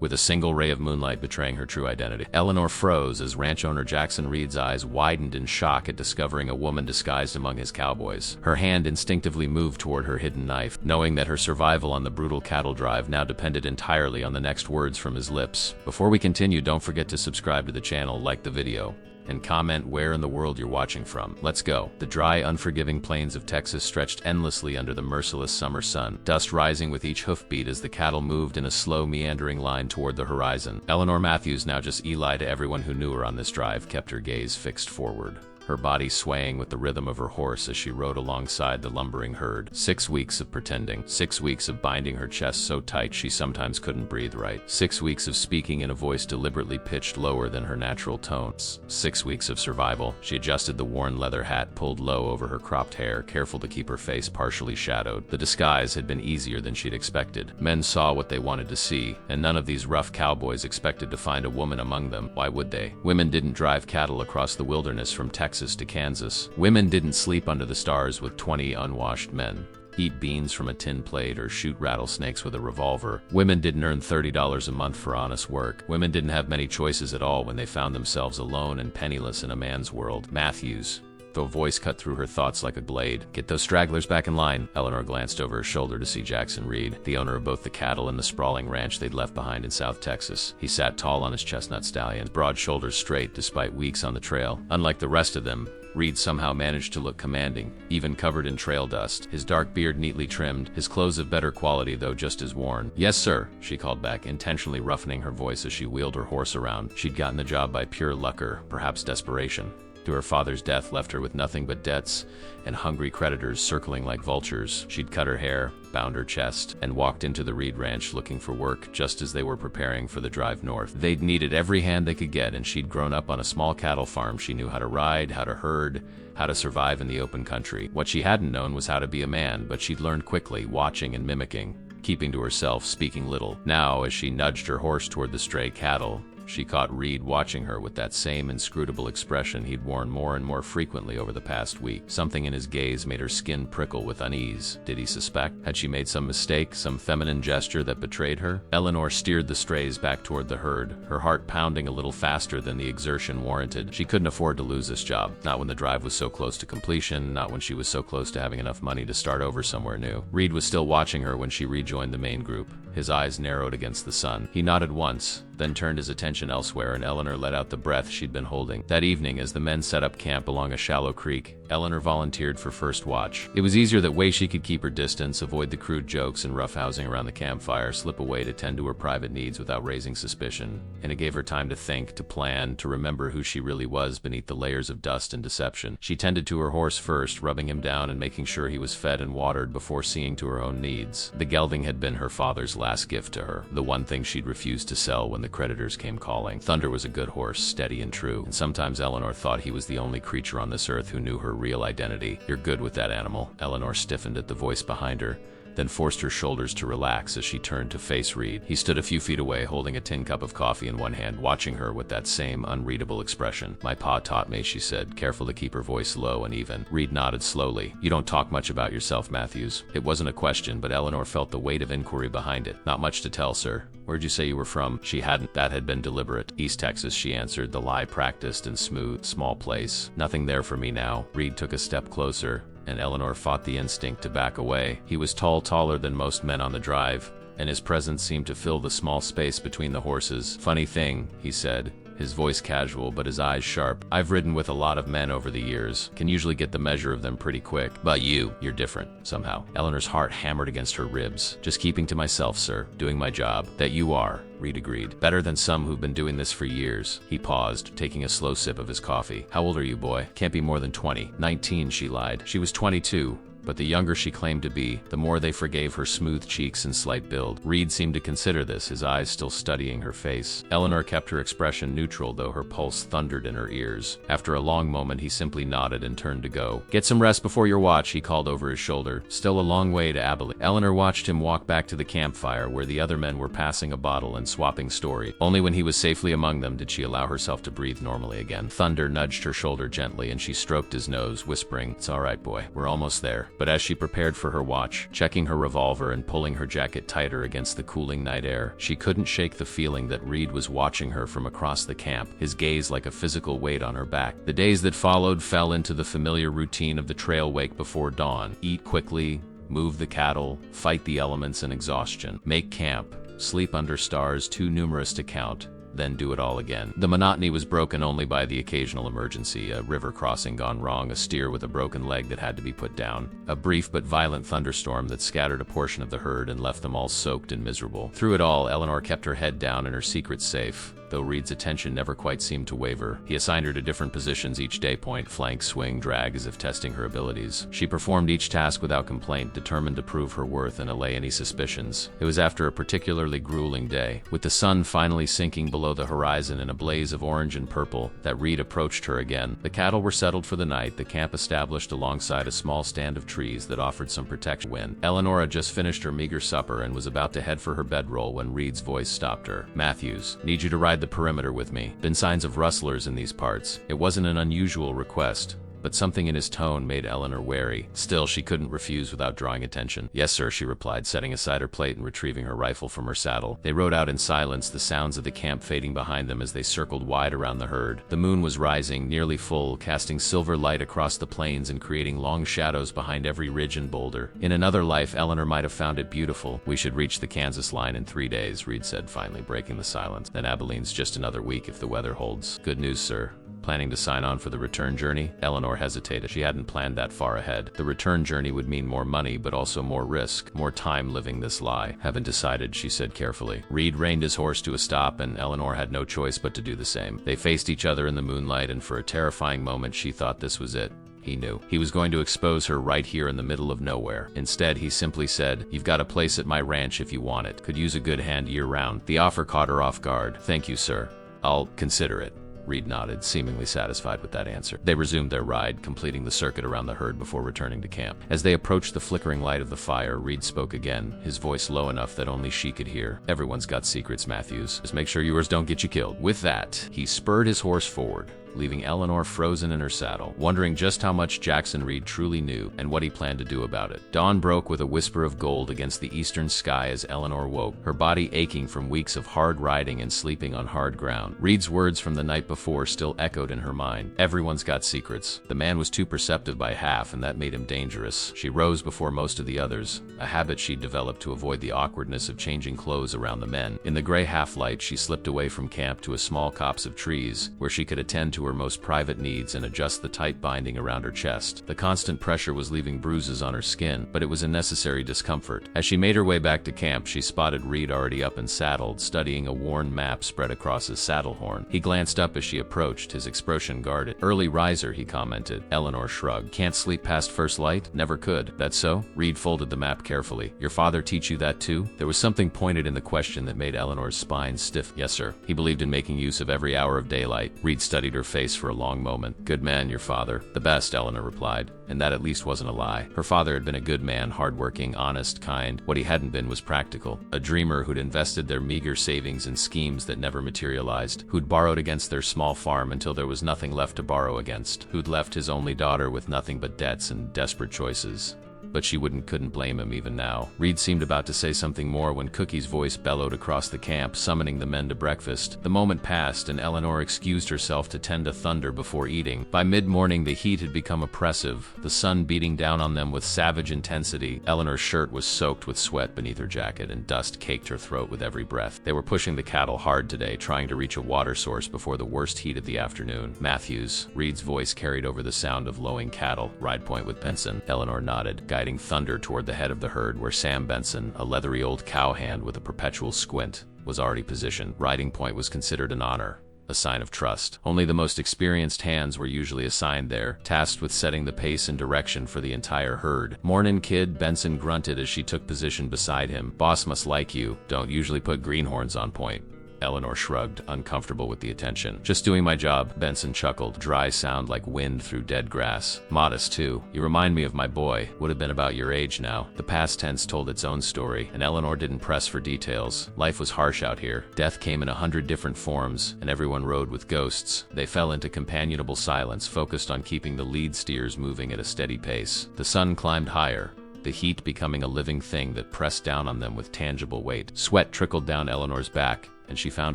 with a single ray of moonlight betraying her true identity. Eleanor froze as ranch owner Jackson Reed's eyes widened in shock at discovering a woman disguised among his cowboys. Her hand instinctively moved toward her hidden knife, knowing that her survival on the brutal cattle drive now depended entirely on the next words from his lips. Before we continue, don't forget to subscribe to the channel, like the video, and comment where in the world you're watching from. Let's go. The dry, unforgiving plains of Texas stretched endlessly under the merciless summer sun, dust rising with each hoofbeat as the cattle moved in a slow, meandering line toward the horizon. Eleanor Matthews, now just Eli to everyone who knew her on this drive, kept her gaze fixed forward, her body swaying with the rhythm of her horse as she rode alongside the lumbering herd. 6 weeks of pretending. 6 weeks of binding her chest so tight she sometimes couldn't breathe right. 6 weeks of speaking in a voice deliberately pitched lower than her natural tones. 6 weeks of survival. She adjusted the worn leather hat pulled low over her cropped hair, careful to keep her face partially shadowed. The disguise had been easier than she'd expected. Men saw what they wanted to see, and none of these rough cowboys expected to find a woman among them. Why would they? Women didn't drive cattle across the wilderness from Texas to Kansas. Women didn't sleep under the stars with 20 unwashed men, eat beans from a tin plate, or shoot rattlesnakes with a revolver. Women didn't earn $30 a month for honest work. Women didn't have many choices at all when they found themselves alone and penniless in a man's world. Matthews, the voice cut through her thoughts like a blade. Get those stragglers back in line. Eleanor glanced over her shoulder to see Jackson Reed, the owner of both the cattle and the sprawling ranch they'd left behind in South Texas. He sat tall on his chestnut stallion, broad shoulders straight despite weeks on the trail. Unlike the rest of them, Reed somehow managed to look commanding, even covered in trail dust, his dark beard neatly trimmed, his clothes of better quality though just as worn. Yes, sir, she called back, intentionally roughening her voice as she wheeled her horse around. She'd gotten the job by pure luck or perhaps desperation. Her father's death left her with nothing but debts and hungry creditors circling like vultures. She'd cut her hair, bound her chest, and walked into the Reed Ranch looking for work just as they were preparing for the drive north. They'd needed every hand they could get, and she'd grown up on a small cattle farm. She knew how to ride, how to herd, how to survive in the open country. What she hadn't known was how to be a man, but she'd learned quickly, watching and mimicking, keeping to herself, speaking little. Now, as she nudged her horse toward the stray cattle, she caught Reed watching her with that same inscrutable expression he'd worn more and more frequently over the past week. Something in his gaze made her skin prickle with unease. Did he suspect? Had she made some mistake, some feminine gesture that betrayed her? Eleanor steered the strays back toward the herd, her heart pounding a little faster than the exertion warranted. She couldn't afford to lose this job, not when the drive was so close to completion, not when she was so close to having enough money to start over somewhere new. Reed was still watching her when she rejoined the main group, his eyes narrowed against the sun. He nodded once, then turned his attention elsewhere, and Eleanor let out the breath she'd been holding. That evening, as the men set up camp along a shallow creek, Eleanor volunteered for first watch. It was easier that way she could keep her distance, avoid the crude jokes and roughhousing around the campfire, slip away to tend to her private needs without raising suspicion. And it gave her time to think, to plan, to remember who she really was beneath the layers of dust and deception. She tended to her horse first, rubbing him down and making sure he was fed and watered before seeing to her own needs. The gelding had been her father's last gift to her, the one thing she'd refused to sell when the creditors came calling. Thunder was a good horse, steady and true, and sometimes Eleanor thought he was the only creature on this earth who knew her real identity. You're good with that animal. Eleanor stiffened at the voice behind her, then forced her shoulders to relax as she turned to face Reed. He stood a few feet away, holding a tin cup of coffee in one hand, watching her with that same unreadable expression. My pa taught me, she said, careful to keep her voice low and even. Reed nodded slowly. You don't talk much about yourself, Matthews. It wasn't a question, but Eleanor felt the weight of inquiry behind it. Not much to tell, sir. Where'd you say you were from? She hadn't. That had been deliberate. East Texas, she answered, the lie practiced and smooth. Small place. Nothing there for me now. Reed took a step closer, and Eleanor fought the instinct to back away. He was tall, taller than most men on the drive, and his presence seemed to fill the small space between the horses. Funny thing, he said, his voice casual but his eyes sharp. I've ridden with a lot of men over the years, can usually get the measure of them pretty quick. But you're different, somehow. Eleanor's heart hammered against her ribs. Just keeping to myself, sir, doing my job. That you are, Reed agreed. Better than some who've been doing this for years. He paused, taking a slow sip of his coffee. How old are you, boy? Can't be more than 20. 19, she lied. She was 22. But the younger she claimed to be, the more they forgave her smooth cheeks and slight build. Reed seemed to consider this, his eyes still studying her face. Eleanor kept her expression neutral, though her pulse thundered in her ears. After a long moment, he simply nodded and turned to go. Get some rest before your watch, he called over his shoulder. Still a long way to Abilene. Eleanor watched him walk back to the campfire, where the other men were passing a bottle and swapping stories. Only when he was safely among them did she allow herself to breathe normally again. Thunder nudged her shoulder gently, and she stroked his nose, whispering, "It's all right, boy. We're almost there." But as she prepared for her watch, checking her revolver and pulling her jacket tighter against the cooling night air, she couldn't shake the feeling that Reed was watching her from across the camp, his gaze like a physical weight on her back. The days that followed fell into the familiar routine of the trail wake before dawn. Eat quickly, move the cattle, fight the elements and exhaustion, make camp, sleep under stars too numerous to count, then do it all again. The monotony was broken only by the occasional emergency, a river crossing gone wrong, a steer with a broken leg that had to be put down, a brief but violent thunderstorm that scattered a portion of the herd and left them all soaked and miserable. Through it all, Eleanor kept her head down and her secrets safe, though Reed's attention never quite seemed to waver. He assigned her to different positions each day: point, flank, swing, drag, as if testing her abilities. She performed each task without complaint, determined to prove her worth and allay any suspicions. It was after a particularly grueling day, with the sun finally sinking below the horizon in a blaze of orange and purple, that Reed approached her again. The cattle were settled for the night, the camp established alongside a small stand of trees that offered some protection when Eleanor had just finished her meager supper and was about to head for her bedroll when Reed's voice stopped her. "Matthews, need you to ride the perimeter with me. Been signs of rustlers in these parts." It wasn't an unusual request, but something in his tone made Eleanor wary. Still, she couldn't refuse without drawing attention. "Yes, sir," she replied, setting aside her plate and retrieving her rifle from her saddle. They rode out in silence, the sounds of the camp fading behind them as they circled wide around the herd. The moon was rising, nearly full, casting silver light across the plains and creating long shadows behind every ridge and boulder. In another life, Eleanor might have found it beautiful. "We should reach the Kansas line in 3 days, Reed said, finally breaking the silence. "Then Abilene's just another week if the weather holds." "Good news, sir. Planning to sign on for the return journey?" Eleanor hesitated. She hadn't planned that far ahead. The return journey would mean more money, but also more risk, more time living this lie. "Haven't decided," she said carefully. Reed reined his horse to a stop, and Eleanor had no choice but to do the same. They faced each other in the moonlight, and for a terrifying moment she thought this was it. He knew. He was going to expose her right here in the middle of nowhere. Instead, he simply said, "You've got a place at my ranch if you want it. Could use a good hand year-round." The offer caught her off guard. "Thank you, sir. I'll consider it." Reed nodded, seemingly satisfied with that answer. They resumed their ride, completing the circuit around the herd before returning to camp. As they approached the flickering light of the fire, Reed spoke again, his voice low enough that only she could hear. "Everyone's got secrets, Matthews. Just make sure yours don't get you killed." With that, he spurred his horse forward, leaving Eleanor frozen in her saddle, wondering just how much Jackson Reed truly knew and what he planned to do about it. Dawn broke with a whisper of gold against the eastern sky as Eleanor woke, her body aching from weeks of hard riding and sleeping on hard ground. Reed's words from the night before still echoed in her mind. Everyone's got secrets. The man was too perceptive by half, and that made him dangerous. She rose before most of the others, a habit she'd developed to avoid the awkwardness of changing clothes around the men. In the gray half-light, she slipped away from camp to a small copse of trees, where she could attend to her most private needs and adjust the tight binding around her chest. The constant pressure was leaving bruises on her skin, but it was a necessary discomfort. As she made her way back to camp, she spotted Reed already up and saddled, studying a worn map spread across his saddle horn. He glanced up as she approached, his expression guarded. "Early riser," he commented. Eleanor shrugged. "Can't sleep past first light?" "Never could." "That's so?" Reed folded the map carefully. "Your father teach you that too?" There was something pointed in the question that made Eleanor's spine stiff. "Yes, sir. He believed in making use of every hour of daylight." Reed studied her face for a long moment. "Good man, your father." "The best," Eleanor replied, and that at least wasn't a lie. Her father had been a good man, hardworking, honest, kind. What he hadn't been was practical. A dreamer who'd invested their meager savings in schemes that never materialized, who'd borrowed against their small farm until there was nothing left to borrow against, who'd left his only daughter with nothing but debts and desperate choices. But she couldn't blame him even now. Reed seemed about to say something more when Cookie's voice bellowed across the camp, summoning the men to breakfast. The moment passed, and Eleanor excused herself to tend to thunder before eating. By mid-morning, the heat had become oppressive, the sun beating down on them with savage intensity. Eleanor's shirt was soaked with sweat beneath her jacket, and dust caked her throat with every breath. They were pushing the cattle hard today, trying to reach a water source before the worst heat of the afternoon. "Matthews," Reed's voice carried over the sound of lowing cattle. "Ride point with Benson." Eleanor nodded, guiding thunder toward the head of the herd where Sam Benson, a leathery old cowhand with a perpetual squint, was already positioned. Riding point was considered an honor, a sign of trust. Only the most experienced hands were usually assigned there, tasked with setting the pace and direction for the entire herd. "Mornin', kid," Benson grunted as she took position beside him. "Boss must like you. Don't usually put greenhorns on point." Eleanor shrugged, uncomfortable with the attention. Just doing my job, Benson chuckled, dry sound like wind through dead grass. Modest, too. You remind me of my boy. Would have been about your age now. The past tense told its own story, and Eleanor didn't press for details. Life was harsh out here. Death came in 100 different forms, and everyone rode with ghosts. They fell into companionable silence, focused on keeping the lead steers moving at a steady pace. The sun climbed higher, the heat becoming a living thing that pressed down on them with tangible weight. Sweat trickled down Eleanor's back, and she found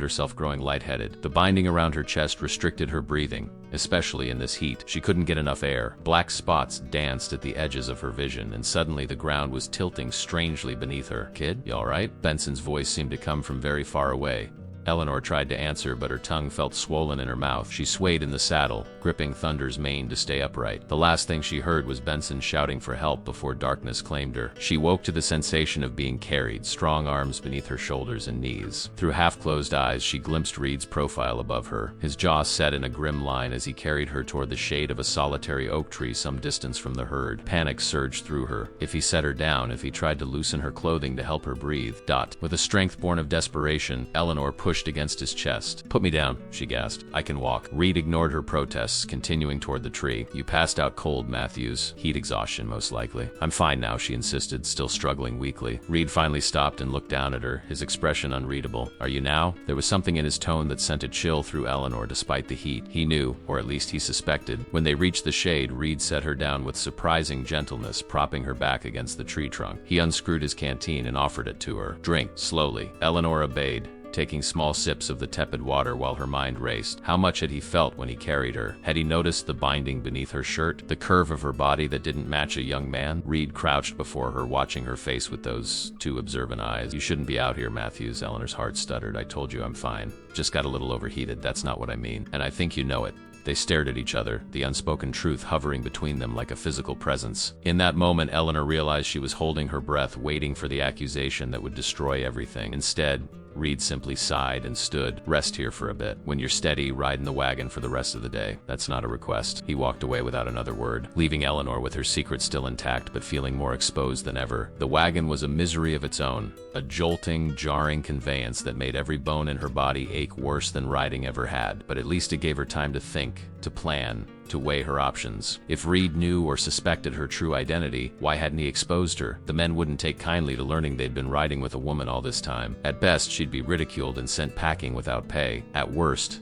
herself growing lightheaded. The binding around her chest restricted her breathing, especially in this heat. She couldn't get enough air. Black spots danced at the edges of her vision, and suddenly the ground was tilting strangely beneath her. "Kid, you all right?" Benson's voice seemed to come from very far away. Eleanor tried to answer, but her tongue felt swollen in her mouth. She swayed in the saddle, gripping Thunder's mane to stay upright. The last thing she heard was Benson shouting for help before darkness claimed her. She woke to the sensation of being carried, strong arms beneath her shoulders and knees. Through half-closed eyes, she glimpsed Reed's profile above her, his jaw set in a grim line as he carried her toward the shade of a solitary oak tree some distance from the herd. Panic surged through her. If he set her down, if he tried to loosen her clothing to help her breathe. With a strength born of desperation, Eleanor pushed against his chest. "Put me down," she gasped. "I can walk." Reed ignored her protests, continuing toward the tree. "You passed out cold, Matthews. Heat exhaustion, most likely." "I'm fine now," she insisted, still struggling weakly. Reed finally stopped and looked down at her, his expression unreadable. "Are you now?" There was something in his tone that sent a chill through Eleanor despite the heat. He knew, or at least he suspected. When they reached the shade, Reed set her down with surprising gentleness, propping her back against the tree trunk. He unscrewed his canteen and offered it to her. "Drink, slowly." Eleanor obeyed, taking small sips of the tepid water while her mind raced. How much had he felt when he carried her? Had he noticed the binding beneath her shirt? The curve of her body that didn't match a young man? Reed crouched before her, watching her face with those two observant eyes. "You shouldn't be out here, Matthews." Eleanor's heart stuttered. "I told you I'm fine. Just got a little overheated. That's not what I mean. And I think you know it." They stared at each other, the unspoken truth hovering between them like a physical presence. In that moment, Eleanor realized she was holding her breath, waiting for the accusation that would destroy everything. Instead, Reed simply sighed and stood. "Rest here for a bit. When you're steady, ride in the wagon for the rest of the day." "That's not a request." He walked away without another word, leaving Eleanor with her secret still intact but feeling more exposed than ever. The wagon was a misery of its own, a jolting, jarring conveyance that made every bone in her body ache worse than riding ever had. But at least it gave her time to think, to plan, to weigh her options. If Reed knew or suspected her true identity, why hadn't he exposed her? The men wouldn't take kindly to learning they'd been riding with a woman all this time. At best, she'd be ridiculed and sent packing without pay. At worst, ...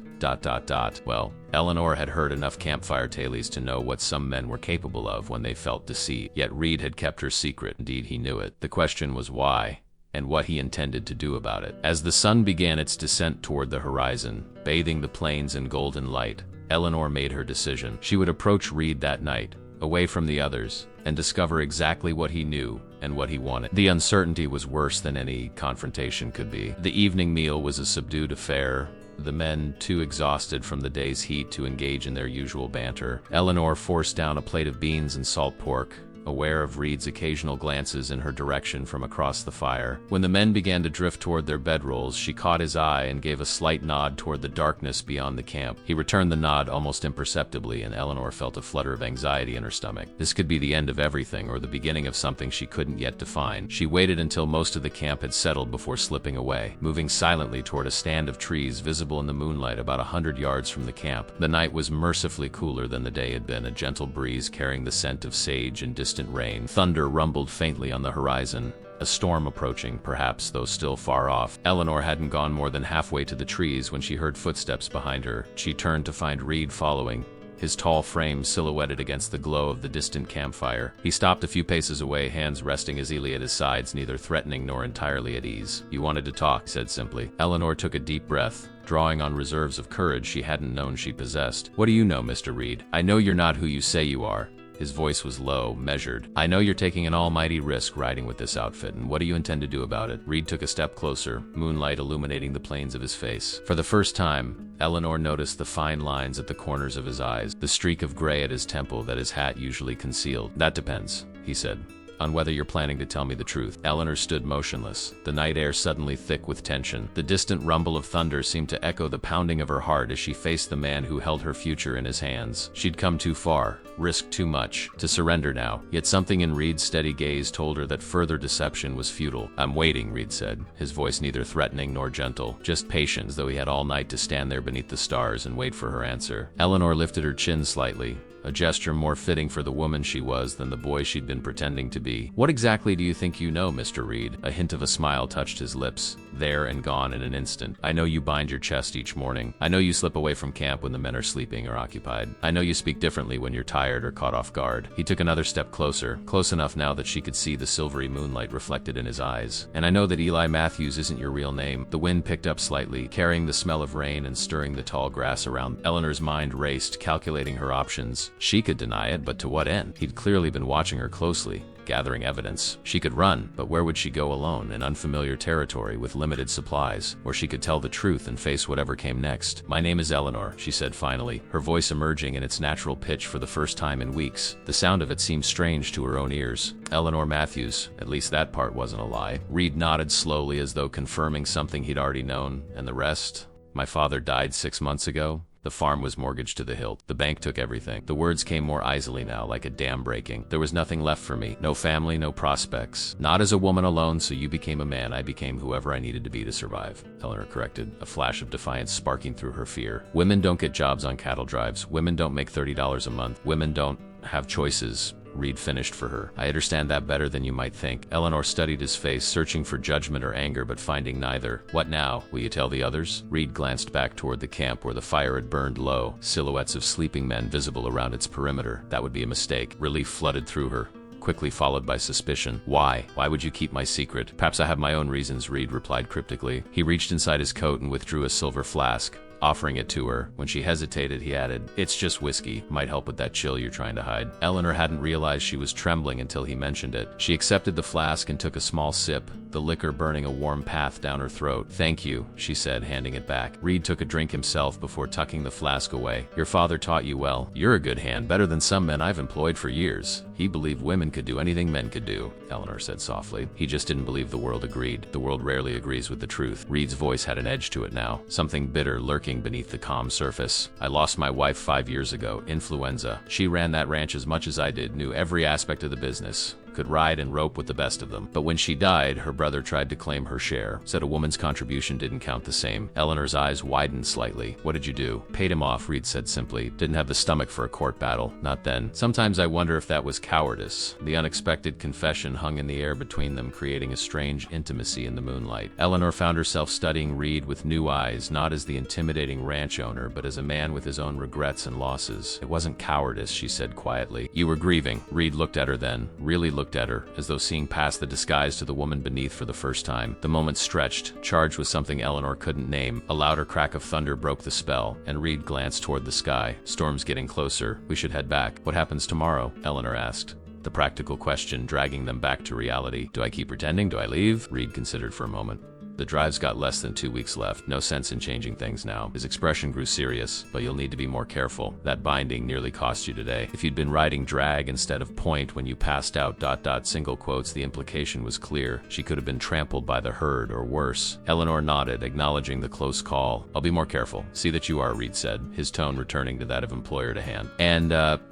Well, Eleanor had heard enough campfire tales to know what some men were capable of when they felt deceit. Yet Reed had kept her secret. Indeed, he knew it. The question was why, and what he intended to do about it. As the sun began its descent toward the horizon, bathing the plains in golden light, Eleanor made her decision. She would approach Reed that night, away from the others, and discover exactly what he knew and what he wanted. The uncertainty was worse than any confrontation could be. The evening meal was a subdued affair, the men too exhausted from the day's heat to engage in their usual banter. Eleanor forced down a plate of beans and salt pork, aware of Reed's occasional glances in her direction from across the fire. When the men began to drift toward their bedrolls, she caught his eye and gave a slight nod toward the darkness beyond the camp. He returned the nod almost imperceptibly, and Eleanor felt a flutter of anxiety in her stomach. This could be the end of everything, or the beginning of something she couldn't yet define. She waited until most of the camp had settled before slipping away, moving silently toward a stand of trees visible in the moonlight about 100 yards from the camp. The night was mercifully cooler than the day had been, a gentle breeze carrying the scent of sage and distant rain. Thunder rumbled faintly on the horizon, a storm approaching, perhaps, though still far off. Eleanor hadn't gone more than halfway to the trees when she heard footsteps behind her. She turned to find Reed following, his tall frame silhouetted against the glow of the distant campfire. He stopped a few paces away, hands resting easily at his sides, neither threatening nor entirely at ease. "You wanted to talk," he said simply. Eleanor took a deep breath, drawing on reserves of courage she hadn't known she possessed. "What do you know, Mr. Reed? I know you're not who you say you are." His voice was low, measured. "I know you're taking an almighty risk riding with this outfit, and what do you intend to do about it?" Reed took a step closer, moonlight illuminating the planes of his face. For the first time, Eleanor noticed the fine lines at the corners of his eyes, the streak of gray at his temple that his hat usually concealed. "That depends," he said. on whether you're planning to tell me the truth." Eleanor stood motionless, the night air suddenly thick with tension. The distant rumble of thunder seemed to echo the pounding of her heart as she faced the man who held her future in his hands. She'd come too far, risked too much, to surrender now, yet something in Reed's steady gaze told her that further deception was futile. "I'm waiting," Reed said, his voice neither threatening nor gentle, just patient, as though he had all night to stand there beneath the stars and wait for her answer. Eleanor lifted her chin slightly, a gesture more fitting for the woman she was than the boy she'd been pretending to be. "What exactly do you think you know, Mr. Reed?" A hint of a smile touched his lips, there and gone in an instant. "I know you bind your chest each morning. I know you slip away from camp when the men are sleeping or occupied. I know you speak differently when you're tired or caught off guard." He took another step closer, close enough now that she could see the silvery moonlight reflected in his eyes. "And I know that Eli Matthews isn't your real name." The wind picked up slightly, carrying the smell of rain and stirring the tall grass around. Eleanor's mind raced, calculating her options. She could deny it, but to what end? He'd clearly been watching her closely, gathering evidence. She could run, but where would she go alone, in unfamiliar territory with limited supplies? Or she could tell the truth and face whatever came next. "My name is Eleanor," she said finally, her voice emerging in its natural pitch for the first time in weeks. The sound of it seemed strange to her own ears. "Eleanor Matthews. At least that part wasn't a lie." Reed nodded slowly as though confirming something he'd already known. "And the rest? My father died 6 months ago. The farm was mortgaged to the hilt. The bank took everything." The words came more easily now, like a dam breaking. "There was nothing left for me. No family, no prospects. Not as a woman alone, so you became a man. I became whoever I needed to be to survive," Eleanor corrected, a flash of defiance sparking through her fear. "Women don't get jobs on cattle drives. Women don't make $30 a month. Women don't have choices." Reed finished for her. "I understand that better than you might think." Eleanor studied his face, searching for judgment or anger, but finding neither. "What now? Will you tell the others?" Reed glanced back toward the camp where the fire had burned low, silhouettes of sleeping men visible around its perimeter. That would be a mistake. Relief flooded through her, quickly followed by suspicion. "Why? Why would you keep my secret?" "Perhaps I have my own reasons," Reed replied cryptically. He reached inside his coat and withdrew a silver flask, offering it to her. When she hesitated, he added, "It's just whiskey. Might help with that chill you're trying to hide." Eleanor hadn't realized she was trembling until he mentioned it. She accepted the flask and took a small sip, the liquor burning a warm path down her throat. "Thank you," she said, handing it back. Reed took a drink himself before tucking the flask away. "Your father taught you well. You're a good hand, better than some men I've employed for years. He believed women could do anything men could do," Eleanor said softly. "He just didn't believe the world agreed. The world rarely agrees with the truth." Reed's voice had an edge to it now, something bitter lurking beneath the calm surface. "I lost my wife 5 years ago, influenza. She ran that ranch as much as I did, knew every aspect of the business, could ride and rope with the best of them. But when she died, her brother tried to claim her share, said a woman's contribution didn't count the same." Eleanor's eyes widened slightly. "What did you do?" "Paid him off," Reed said simply. "Didn't have the stomach for a court battle. Not then. Sometimes I wonder if that was cowardice." The unexpected confession hung in the air between them, creating a strange intimacy in the moonlight. Eleanor found herself studying Reed with new eyes, not as the intimidating ranch owner, but as a man with his own regrets and losses. "It wasn't cowardice," she said quietly. "You were grieving." Reed looked at her then, really looked at her, as though seeing past the disguise to the woman beneath for the first time. The moment stretched, charged with something Eleanor couldn't name. A louder crack of thunder broke the spell, and Reed glanced toward the sky. "Storm's getting closer. We should head back." "What happens tomorrow?" Eleanor asked, the practical question dragging them back to reality. "Do I keep pretending? Do I leave?" Reed considered for a moment. "The drive's got less than 2 weeks left. No sense in changing things now." His expression grew serious. "But you'll need to be more careful. That binding nearly cost you today. If you'd been riding drag instead of point when you passed out ... single quotes, the implication was clear. She could have been trampled by the herd or worse." Eleanor nodded, acknowledging the close call. "I'll be more careful." "See that you are," Reed said, his tone returning to that of employer to hand. "And,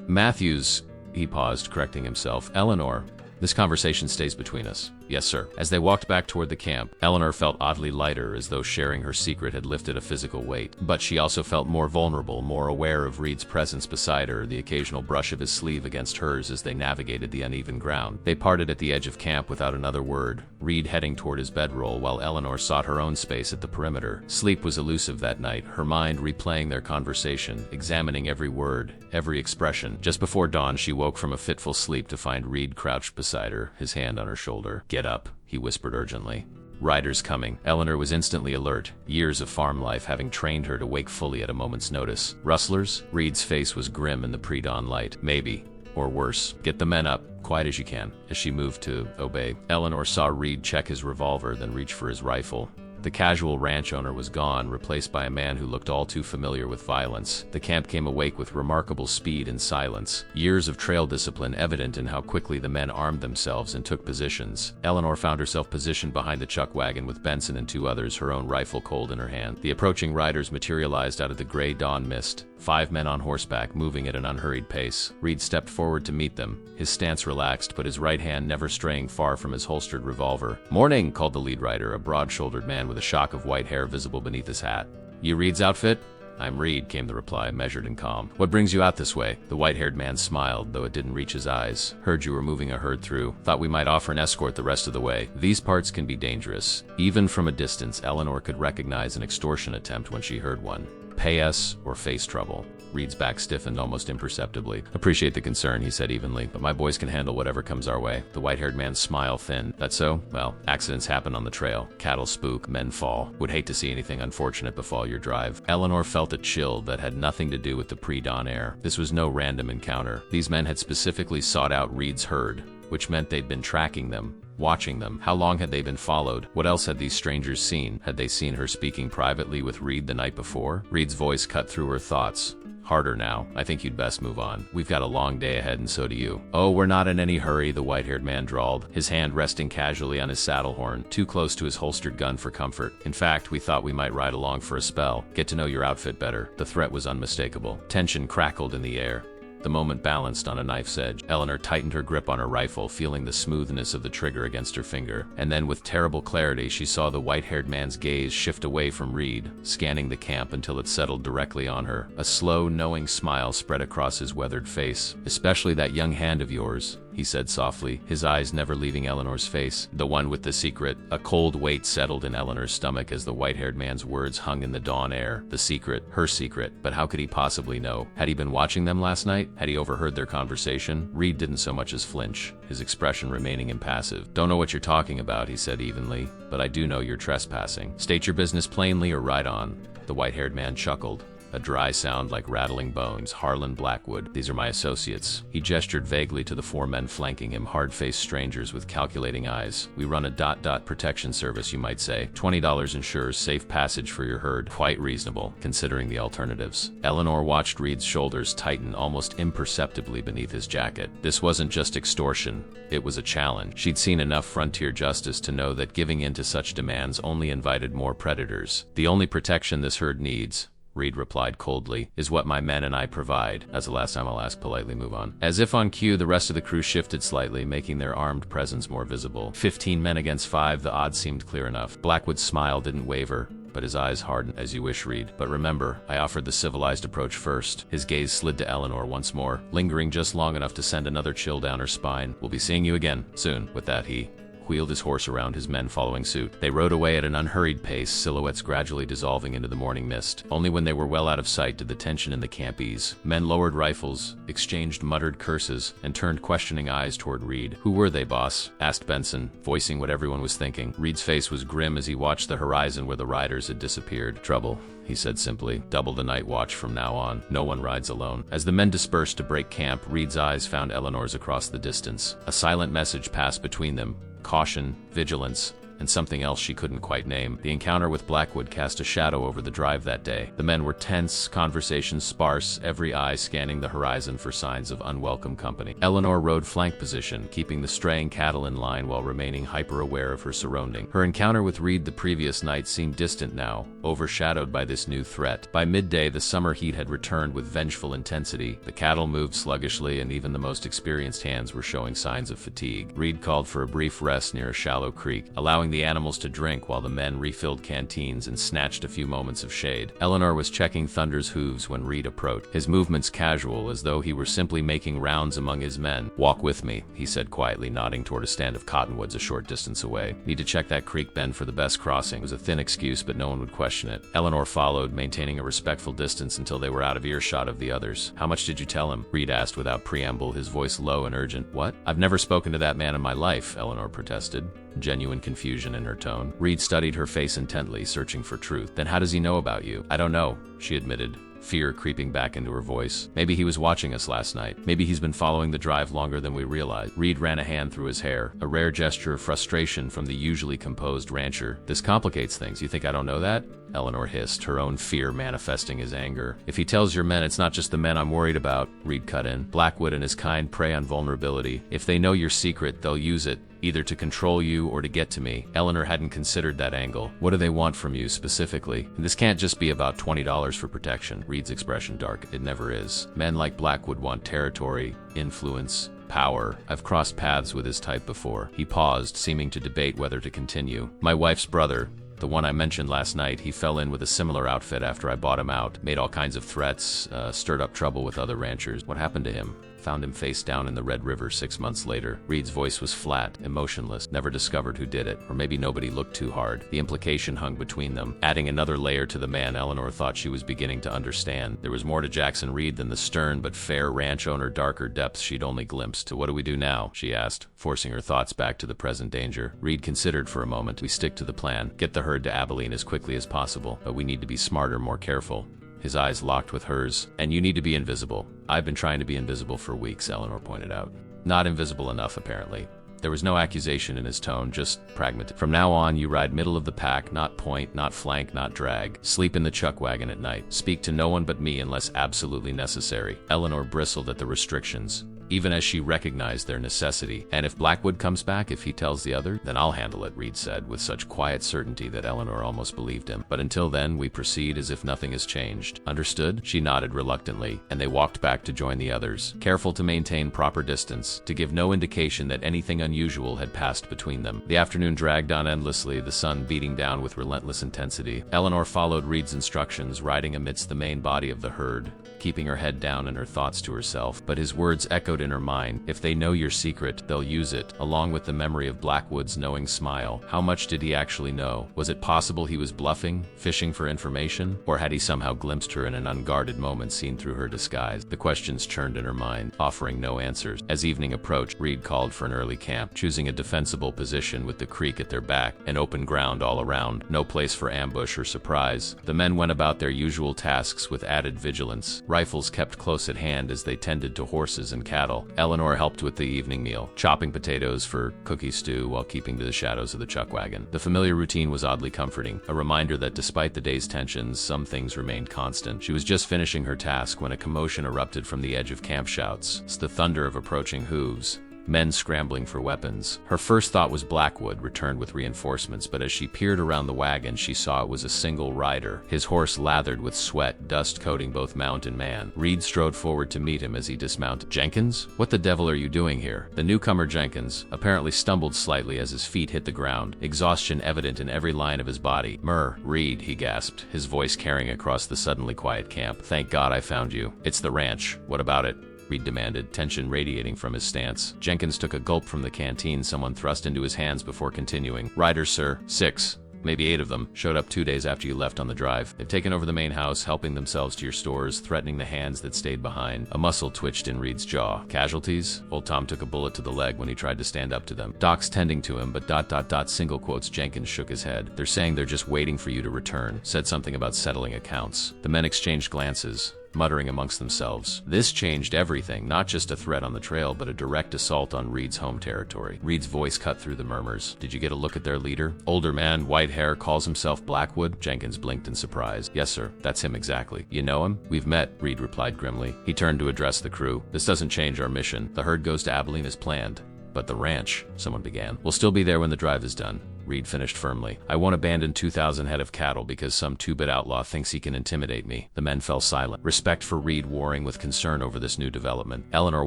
Matthews," he paused, correcting himself. "Eleanor, this conversation stays between us." "Yes, sir." As they walked back toward the camp, Eleanor felt oddly lighter, as though sharing her secret had lifted a physical weight. But she also felt more vulnerable, more aware of Reed's presence beside her, the occasional brush of his sleeve against hers as they navigated the uneven ground. They parted at the edge of camp without another word, Reed heading toward his bedroll while Eleanor sought her own space at the perimeter. Sleep was elusive that night, her mind replaying their conversation, examining every word, every expression. Just before dawn, she woke from a fitful sleep to find Reed crouched beside her, his hand on her shoulder. "Get up," he whispered urgently. "Riders coming." Eleanor was instantly alert, years of farm life having trained her to wake fully at a moment's notice. "Rustlers?" Reed's face was grim in the pre-dawn light. "Maybe. Or worse. Get the men up, quiet as you can." As she moved to obey, Eleanor saw Reed check his revolver, then reach for his rifle. The casual ranch owner was gone, replaced by a man who looked all too familiar with violence. The camp came awake with remarkable speed and silence, years of trail discipline evident in how quickly the men armed themselves and took positions. Eleanor found herself positioned behind the chuck wagon with Benson and two others, her own rifle cold in her hand. The approaching riders materialized out of the gray dawn mist, 5 men on horseback moving at an unhurried pace. Reed stepped forward to meet them, his stance relaxed but his right hand never straying far from his holstered revolver. "Morning," called the lead rider, a broad-shouldered man with a shock of white hair visible beneath his hat. "You Reed's outfit?" "I'm Reed," came the reply, measured and calm. "What brings you out this way?" The white-haired man smiled, though it didn't reach his eyes. "Heard you were moving a herd through. Thought we might offer an escort the rest of the way. These parts can be dangerous." Even from a distance, Eleanor could recognize an extortion attempt when she heard one. "Pay us or face trouble." Reed's back stiffened almost imperceptibly. "Appreciate the concern," he said evenly, "but my boys can handle whatever comes our way." The white-haired man's smile thinned. "That so? Well, accidents happen on the trail. Cattle spook, men fall. Would hate to see anything unfortunate befall your drive." Eleanor felt a chill that had nothing to do with the pre-dawn air. This was no random encounter. These men had specifically sought out Reed's herd, which meant they'd been tracking them, watching them. How long had they been followed? What else had these strangers seen? Had they seen her speaking privately with Reed the night before? Reed's voice cut through her thoughts. "Harder now. I think you'd best move on. We've got a long day ahead and so do you." "Oh, we're not in any hurry," the white-haired man drawled, his hand resting casually on his saddle horn, too close to his holstered gun for comfort. "In fact, we thought we might ride along for a spell, get to know your outfit better." The threat was unmistakable. Tension crackled in the air. The moment balanced on a knife's edge. Eleanor tightened her grip on her rifle, feeling the smoothness of the trigger against her finger. And then with terrible clarity, she saw the white-haired man's gaze shift away from Reed, scanning the camp until it settled directly on her. A slow, knowing smile spread across his weathered face. "Especially that young hand of yours," he said softly, his eyes never leaving Eleanor's face. "The one with the secret." A cold weight settled in Eleanor's stomach as the white-haired man's words hung in the dawn air. The secret, her secret, but how could he possibly know? Had he been watching them last night? Had he overheard their conversation? Reed didn't so much as flinch, his expression remaining impassive. "Don't know what you're talking about," he said evenly, "but I do know you're trespassing. State your business plainly or ride on." The white-haired man chuckled, a dry sound like rattling bones. "Harlan Blackwood. These are my associates." He gestured vaguely to the 4 men flanking him, hard-faced strangers with calculating eyes. "We run a ... protection service, you might say. $20 ensures safe passage for your herd. Quite reasonable, considering the alternatives." Eleanor watched Reed's shoulders tighten almost imperceptibly beneath his jacket. This wasn't just extortion. It was a challenge. She'd seen enough frontier justice to know that giving in to such demands only invited more predators. "The only protection this herd needs," Reed replied coldly, "is what my men and I provide." "That's the last time I'll ask politely, move on." As if on cue, the rest of the crew shifted slightly, making their armed presence more visible. 15 men against 5, the odds seemed clear enough. Blackwood's smile didn't waver, but his eyes hardened. "As you wish, Reed. But remember, I offered the civilized approach first." His gaze slid to Eleanor once more, lingering just long enough to send another chill down her spine. "We'll be seeing you again, soon." With that, he wheeled his horse around, his men following suit. They rode away at an unhurried pace, silhouettes gradually dissolving into the morning mist. Only when they were well out of sight did the tension in the camp ease. Men lowered rifles, exchanged muttered curses, and turned questioning eyes toward Reed. "Who were they, boss?" asked Benson, voicing what everyone was thinking. Reed's face was grim as he watched the horizon where the riders had disappeared. "Trouble," he said simply. "Double the night watch from now on. No one rides alone." As the men dispersed to break camp, Reed's eyes found Eleanor's across the distance. A silent message passed between them. Caution, vigilance, and something else she couldn't quite name. The encounter with Blackwood cast a shadow over the drive that day. The men were tense, conversations sparse, every eye scanning the horizon for signs of unwelcome company. Eleanor rode flank position, keeping the straying cattle in line while remaining hyper-aware of her surrounding. Her encounter with Reed the previous night seemed distant now, overshadowed by this new threat. By midday, the summer heat had returned with vengeful intensity. The cattle moved sluggishly, and even the most experienced hands were showing signs of fatigue. Reed called for a brief rest near a shallow creek, allowing the animals to drink while the men refilled canteens and snatched a few moments of shade. Eleanor was checking Thunder's hooves when Reed approached, his movements casual, as though he were simply making rounds among his men. "Walk with me," he said quietly, nodding toward a stand of cottonwoods a short distance away. "Need to check that creek bend for the best crossing." It was a thin excuse, but no one would question it. Eleanor followed, maintaining a respectful distance until they were out of earshot of the others. "How much did you tell him?" Reed asked without preamble, his voice low and urgent. "What? I've never spoken to that man in my life," Eleanor protested, genuine confusion in her tone. Reed studied her face intently, searching for truth. "Then how does he know about you?" "I don't know," she admitted, fear creeping back into her voice. Maybe he was watching us last night. Maybe he's been following the drive longer than we realized. Reed ran a hand through his hair, a rare gesture of frustration from the usually composed rancher. This complicates things. You think I don't know that? Eleanor hissed, her own fear manifesting as anger. If he tells your men it's not just the men I'm worried about, Reed cut in. Blackwood and his kind prey on vulnerability. If they know your secret, they'll use it, either to control you or to get to me. Eleanor hadn't considered that angle. What do they want from you specifically? And this can't just be about $20 for protection. Reed's expression dark. It never is. Men like Blackwood want territory, influence, power. I've crossed paths with his type before. He paused, seeming to debate whether to continue. My wife's brother, the one I mentioned last night, he fell in with a similar outfit after I bought him out. Made all kinds of threats, stirred up trouble with other ranchers. What happened to him? Found him face down in the Red River 6 months later. Reed's voice was flat, emotionless. Never discovered who did it. Or maybe nobody looked too hard. The implication hung between them, adding another layer to the man Eleanor thought she was beginning to understand. There was more to Jackson Reed than the stern but fair ranch owner, darker depths she'd only glimpsed. So what do we do now? She asked, forcing her thoughts back to the present danger. Reed considered for a moment. We stick to the plan. Get the herd to Abilene as quickly as possible. But we need to be smarter, more careful. His eyes locked with hers. And you need to be invisible. I've been trying to be invisible for weeks, Eleanor pointed out. Not invisible enough, apparently. There was no accusation in his tone, just pragmatic. From now on, you ride middle of the pack, not point, not flank, not drag. Sleep in the chuck wagon at night. Speak to no one but me unless absolutely necessary. Eleanor bristled at the restrictions, even as she recognized their necessity. And if Blackwood comes back, if he tells the other, then I'll handle it, Reed said, with such quiet certainty that Eleanor almost believed him. But until then, we proceed as if nothing has changed. Understood? She nodded reluctantly, and they walked back to join the others, careful to maintain proper distance, to give no indication that anything unusual had passed between them. The afternoon dragged on endlessly, the sun beating down with relentless intensity. Eleanor followed Reed's instructions, riding amidst the main body of the herd, keeping her head down and her thoughts to herself. But his words echoed in her mind. If they know your secret, they'll use it, along with the memory of Blackwood's knowing smile. How much did he actually know? Was it possible he was bluffing, fishing for information? Or had he somehow glimpsed her in an unguarded moment seen through her disguise? The questions churned in her mind, offering no answers. As evening approached, Reed called for an early camp, choosing a defensible position with the creek at their back and open ground all around. No place for ambush or surprise. The men went about their usual tasks with added vigilance, rifles kept close at hand as they tended to horses and cattle. Eleanor helped with the evening meal, chopping potatoes for cookie stew while keeping to the shadows of the chuck wagon. The familiar routine was oddly comforting, a reminder that despite the day's tensions, some things remained constant. She was just finishing her task when a commotion erupted from the edge of camp. Shouts, the thunder of approaching hooves, men scrambling for weapons. Her first thought was Blackwood returned with reinforcements, but as she peered around the wagon, she saw it was a single rider, his horse lathered with sweat, dust coating both mount and man. Reed strode forward to meet him as he dismounted. Jenkins? What the devil are you doing here? The newcomer Jenkins apparently stumbled slightly as his feet hit the ground, exhaustion evident in every line of his body. Reed, he gasped, his voice carrying across the suddenly quiet camp. Thank God I found you. It's the ranch. What about it? Reed demanded, tension radiating from his stance. Jenkins took a gulp from the canteen someone thrust into his hands before continuing. Riders, sir. 6, maybe 8 of them, showed up 2 days after you left on the drive. They've taken over the main house, helping themselves to your stores, threatening the hands that stayed behind. A muscle twitched in Reed's jaw. Casualties? Old Tom took a bullet to the leg when he tried to stand up to them. Doc's tending to him, but ... single quotes. Jenkins shook his head. They're saying they're just waiting for you to return. Said something about settling accounts. The men exchanged glances, muttering amongst themselves. This changed everything, not just a threat on the trail, but a direct assault on Reed's home territory. Reed's voice cut through the murmurs. Did you get a look at their leader? Older man, white hair, calls himself Blackwood? Jenkins blinked in surprise. Yes, sir. That's him exactly. You know him? We've met, Reed replied grimly. He turned to address the crew. This doesn't change our mission. The herd goes to Abilene as planned. But the ranch, someone began. We'll still be there when the drive is done. Reed finished firmly. I won't abandon 2,000 head of cattle because some two-bit outlaw thinks he can intimidate me. The men fell silent, respect for Reed warring with concern over this new development. Eleanor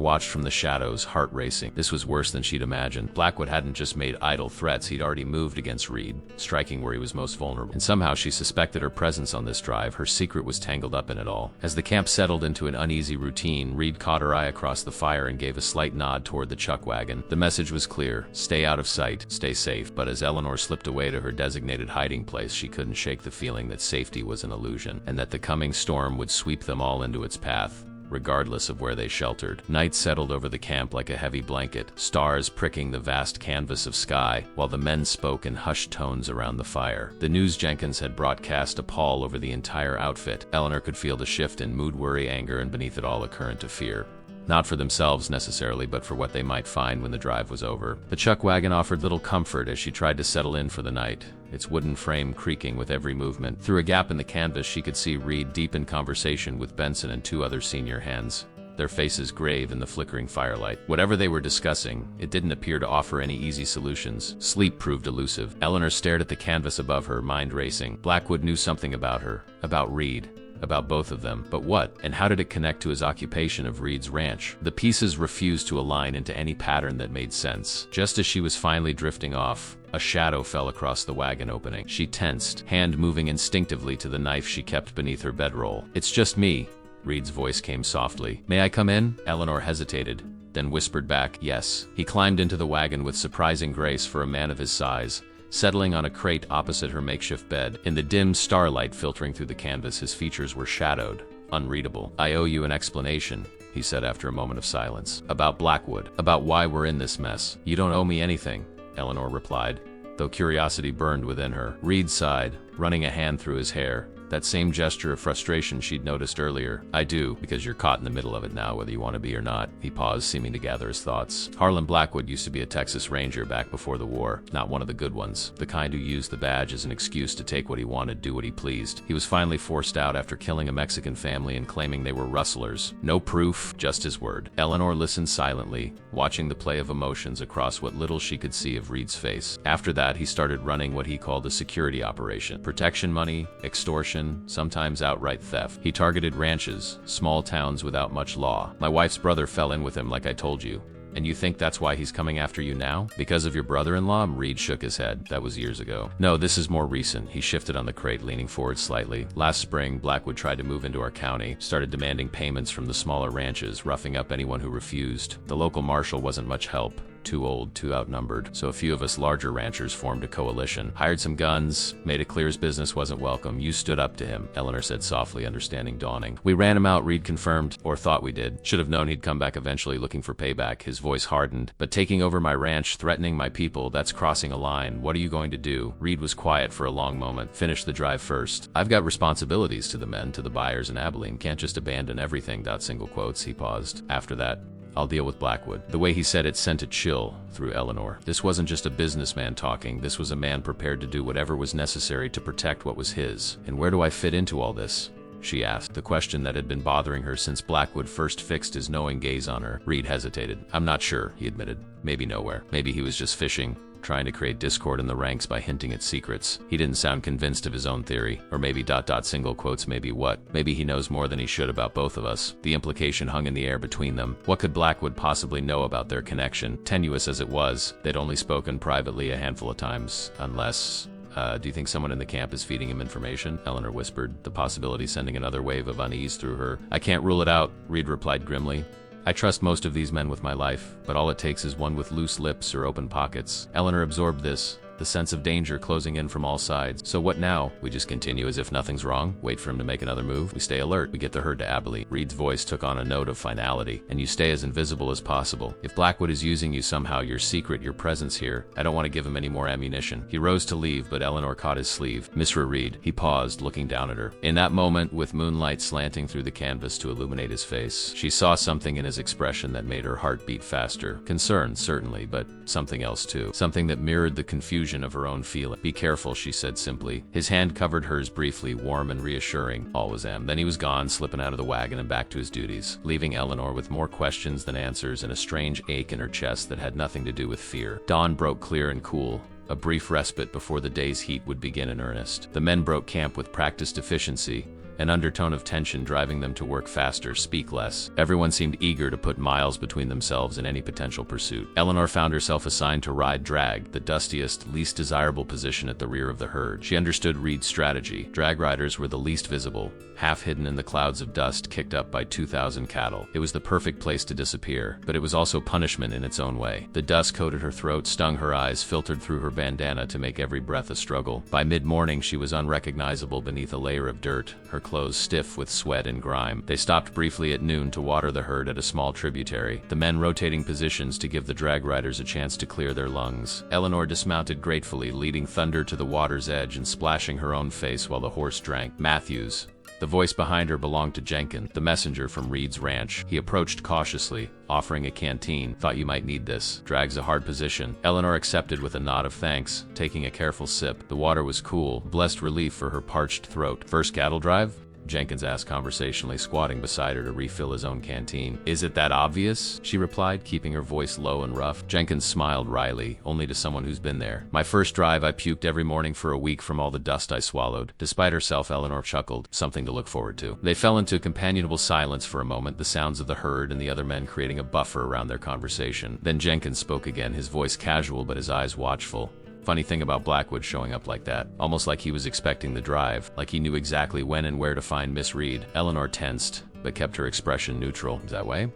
watched from the shadows, heart racing. This was worse than she'd imagined. Blackwood hadn't just made idle threats, he'd already moved against Reed, striking where he was most vulnerable. And somehow she suspected her presence on this drive, her secret was tangled up in it all. As the camp settled into an uneasy routine, Reed caught her eye across the fire and gave a slight nod toward the chuck wagon. The message was clear. Stay out of sight, stay safe. But as Eleanor slipped away to her designated hiding place, she couldn't shake the feeling that safety was an illusion, and that the coming storm would sweep them all into its path. regardless of where they sheltered. Night settled over the camp like a heavy blanket, stars pricking the vast canvas of sky, while the men spoke in hushed tones around the fire. The news Jenkins had brought cast a pall over the entire outfit. Eleanor could feel the shift in mood, worry, anger, and beneath it all a current of fear. Not for themselves necessarily, but for what they might find when the drive was over. The chuck wagon offered little comfort as she tried to settle in for the night, its wooden frame creaking with every movement. Through a gap in the canvas, she could see Reed deep in conversation with Benson and two other senior hands, their faces grave in the flickering firelight. Whatever they were discussing, it didn't appear to offer any easy solutions. Sleep proved elusive. Eleanor stared at the canvas above her, mind racing. Blackwood knew something about her, about Reed, about both of them. But what? And how did it connect to his occupation of Reed's ranch? The pieces refused to align into any pattern that made sense. Just as she was finally drifting off, a shadow fell across the wagon opening. She tensed, hand moving instinctively to the knife she kept beneath her bedroll. "It's just me," Reed's voice came softly. "May I come in?" Eleanor hesitated, then whispered back, "Yes." He climbed into the wagon with surprising grace for a man of his size, settling on a crate opposite her makeshift bed. In the dim starlight filtering through the canvas, his features were shadowed, unreadable. "I owe you an explanation," he said after a moment of silence. "About Blackwood. About why we're in this mess." "You don't owe me anything," Eleanor replied, though curiosity burned within her. Reed sighed, running a hand through his hair, that same gesture of frustration she'd noticed earlier. "I do, because you're caught in the middle of it now, whether you want to be or not." He paused, seeming to gather his thoughts. "Harlan Blackwood used to be a Texas Ranger back before the war. Not one of the good ones. The kind who used the badge as an excuse to take what he wanted, do what he pleased. He was finally forced out after killing a Mexican family and claiming they were rustlers. No proof, just his word." Eleanor listened silently, watching the play of emotions across what little she could see of Reed's face. After that, he started running what he called a security operation. Protection money, extortion, sometimes outright theft. He targeted ranches, small towns without much law. My wife's brother fell in with him, like I told you. "And you think that's why he's coming after you now? Because of your brother-in-law?" Reed shook his head. "That was years ago." "No, this is more recent." He shifted on the crate, leaning forward slightly. "Last spring, Blackwood tried to move into our county, started demanding payments from the smaller ranches, roughing up anyone who refused. The local marshal wasn't much help. Too old, too outnumbered. So a few of us larger ranchers formed a coalition, hired some guns, made it clear his business wasn't welcome. You stood up to him," Eleanor said softly, understanding dawning. "We ran him out," Reed confirmed, "or thought we did. Should have known he'd come back eventually looking for payback." His voice hardened. "But taking over my ranch, threatening my people, that's crossing a line. What are you going to do?" Reed was quiet for a long moment. "Finish the drive first. I've got responsibilities to the men, to the buyers in Abilene. Can't just abandon everything." Single quotes. He paused. "After that, I'll deal with Blackwood." The way he said it sent a chill through Eleanor. This wasn't just a businessman talking. This was a man prepared to do whatever was necessary to protect what was his. "And where do I fit into all this?" she asked, the question that had been bothering her since Blackwood first fixed his knowing gaze on her. Reed hesitated. "I'm not sure," he admitted. "Maybe nowhere. Maybe he was just fishing, trying to create discord in the ranks by hinting at secrets." He didn't sound convinced of his own theory. Or maybe ... single quotes, maybe what? Maybe he knows more than he should about both of us. The implication hung in the air between them. What could Blackwood possibly know about their connection? Tenuous as it was, they'd only spoken privately a handful of times. Unless... "Do you think someone in the camp is feeding him information?" Eleanor whispered, the possibility sending another wave of unease through her. "I can't rule it out," Reed replied grimly. "I trust most of these men with my life, but all it takes is one with loose lips or open pockets." Eleanor absorbed this, the sense of danger closing in from all sides. "So what now? We just continue as if nothing's wrong? Wait for him to make another move? We stay alert. We get the herd to Abilene." Reed's voice took on a note of finality. "And you stay as invisible as possible. If Blackwood is using you somehow, your secret, your presence here, I don't want to give him any more ammunition." He rose to leave, but Eleanor caught his sleeve. "Mr. Reed," he paused, looking down at her. In that moment, with moonlight slanting through the canvas to illuminate his face, she saw something in his expression that made her heart beat faster. Concern, certainly, but something else too. Something that mirrored the confusion of her own feeling. "Be careful," she said simply. His hand covered hers briefly, warm and reassuring. All was Then he was gone, slipping out of the wagon and back to his duties, leaving Eleanor with more questions than answers and a strange ache in her chest that had nothing to do with fear. Dawn broke clear and cool, a brief respite before the day's heat would begin in earnest. The men broke camp with practiced efficiency, an undertone of tension driving them to work faster, speak less. Everyone seemed eager to put miles between themselves and any potential pursuit. Eleanor found herself assigned to ride drag, the dustiest, least desirable position at the rear of the herd. She understood Reed's strategy. Drag riders were the least visible, half hidden in the clouds of dust kicked up by 2,000 cattle. It was the perfect place to disappear, but it was also punishment in its own way. The dust coated her throat, stung her eyes, filtered through her bandana to make every breath a struggle. By mid-morning, she was unrecognizable beneath a layer of dirt. Her clothes stiff with sweat and grime. They stopped briefly at noon to water the herd at a small tributary, the men rotating positions to give the drag riders a chance to clear their lungs. Eleanor dismounted gratefully, leading Thunder to the water's edge and splashing her own face while the horse drank. Matthews. The voice behind her belonged to Jenkins, the messenger from Reed's ranch. He approached cautiously, offering a canteen. Thought you might need this. Drag's a hard position. Eleanor accepted with a nod of thanks, taking a careful sip. The water was cool, blessed relief for her parched throat. First cattle drive? Jenkins asked conversationally, squatting beside her to refill his own canteen. Is it that obvious? She replied, keeping her voice low and rough. Jenkins smiled wryly, only to someone who's been there. My first drive, I puked every morning for a week from all the dust I swallowed. Despite herself, Eleanor chuckled. Something to look forward to. They fell into companionable silence for a moment, the sounds of the herd and the other men creating a buffer around their conversation. Then Jenkins spoke again, his voice casual but his eyes watchful. Funny thing about Blackwood showing up like that. Almost like he was expecting the drive, like he knew exactly when and where to find Miss Reed. Eleanor tensed, but kept her expression neutral. Is that way?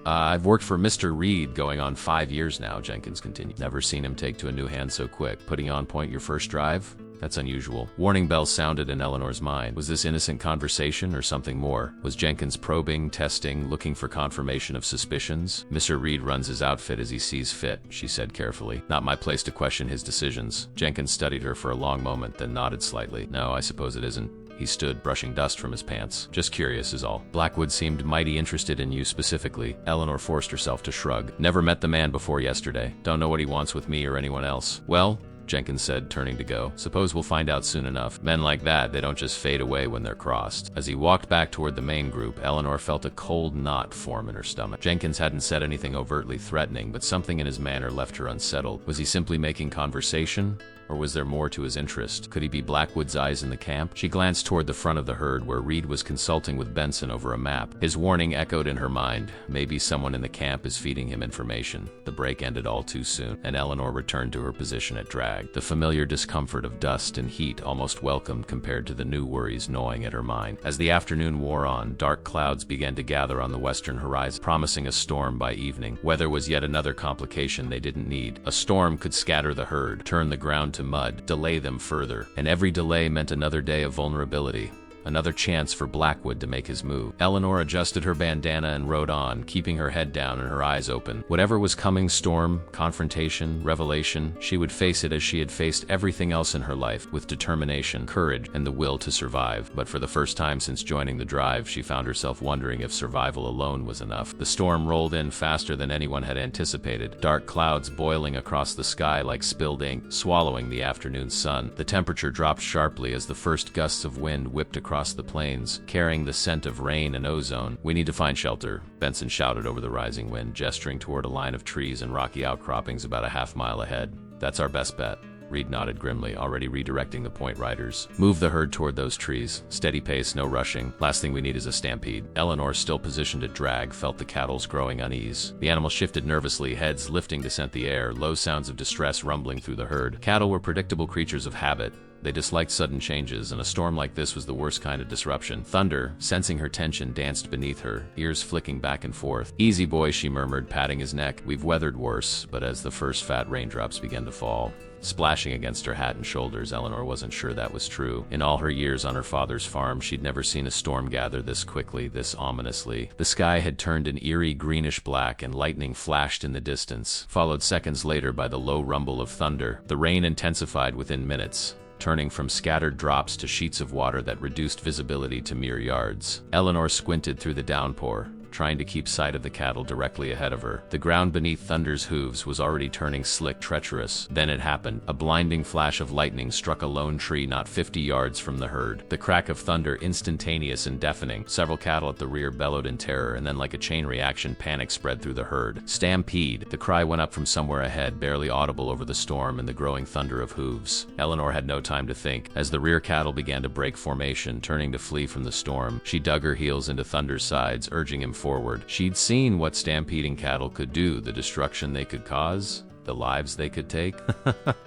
I've worked for Mr. Reed going on 5 years now, Jenkins continued. Never seen him take to a new hand so quick. Putting on point your first drive? That's unusual. Warning bells sounded in Eleanor's mind. Was this innocent conversation or something more? Was Jenkins probing, testing, looking for confirmation of suspicions? Mr. Reed runs his outfit as he sees fit, she said carefully. Not my place to question his decisions. Jenkins studied her for a long moment, then nodded slightly. No, I suppose it isn't. He stood, brushing dust from his pants. Just curious is all. Blackwood seemed mighty interested in you specifically. Eleanor forced herself to shrug. Never met the man before yesterday. Don't know what he wants with me or anyone else. Well, Jenkins said, turning to go. Suppose we'll find out soon enough. Men like that, they don't just fade away when they're crossed. As he walked back toward the main group, Eleanor felt a cold knot form in her stomach. Jenkins hadn't said anything overtly threatening, but something in his manner left her unsettled. Was he simply making conversation? Or was there more to his interest? Could he be Blackwood's eyes in the camp? She glanced toward the front of the herd where Reed was consulting with Benson over a map. His warning echoed in her mind. Maybe someone in the camp is feeding him information. The break ended all too soon, and Eleanor returned to her position at drag. The familiar discomfort of dust and heat almost welcomed compared to the new worries gnawing at her mind. As the afternoon wore on, dark clouds began to gather on the western horizon, promising a storm by evening. Weather was yet another complication they didn't need. A storm could scatter the herd, turn the ground to mud, delay them further, and every delay meant another day of vulnerability. Another chance for Blackwood to make his move. Eleanor adjusted her bandana and rode on, keeping her head down and her eyes open. Whatever was coming, storm, confrontation, revelation, she would face it as she had faced everything else in her life, with determination, courage, and the will to survive. But for the first time since joining the drive, she found herself wondering if survival alone was enough. The storm rolled in faster than anyone had anticipated, dark clouds boiling across the sky like spilled ink, swallowing the afternoon sun. The temperature dropped sharply as the first gusts of wind whipped across the plains, carrying the scent of rain and ozone. We need to find shelter, Benson shouted over the rising wind, gesturing toward a line of trees and rocky outcroppings about a half-mile ahead. That's our best bet. Reed nodded grimly, already redirecting the point riders. Move the herd toward those trees. Steady pace, no rushing. Last thing we need is a stampede. Eleanor, still positioned at drag, felt the cattle's growing unease. The animals shifted nervously, heads lifting to scent the air, low sounds of distress rumbling through the herd. Cattle were predictable creatures of habit. They disliked sudden changes, and a storm like this was the worst kind of disruption. Thunder, sensing her tension, danced beneath her, ears flicking back and forth. Easy boy, she murmured, patting his neck. We've weathered worse. But as the first fat raindrops began to fall, splashing against her hat and shoulders, Eleanor wasn't sure that was true. In all her years on her father's farm, she'd never seen a storm gather this quickly, this ominously. The sky had turned an eerie greenish black, and lightning flashed in the distance, followed seconds later by the low rumble of thunder. The rain intensified within minutes, turning from scattered drops to sheets of water that reduced visibility to mere yards. Eleanor squinted through the downpour, trying to keep sight of the cattle directly ahead of her. The ground beneath Thunder's hooves was already turning slick, treacherous. Then it happened. A blinding flash of lightning struck a lone tree not 50 yards from the herd. The crack of thunder, instantaneous and deafening. Several cattle at the rear bellowed in terror, and then like a chain reaction, panic spread through the herd. Stampede! The cry went up from somewhere ahead, barely audible over the storm and the growing thunder of hooves. Eleanor had no time to think. As the rear cattle began to break formation, turning to flee from the storm, she dug her heels into Thunder's sides, urging him forward. She'd seen what stampeding cattle could do, the destruction they could cause. The lives they could take?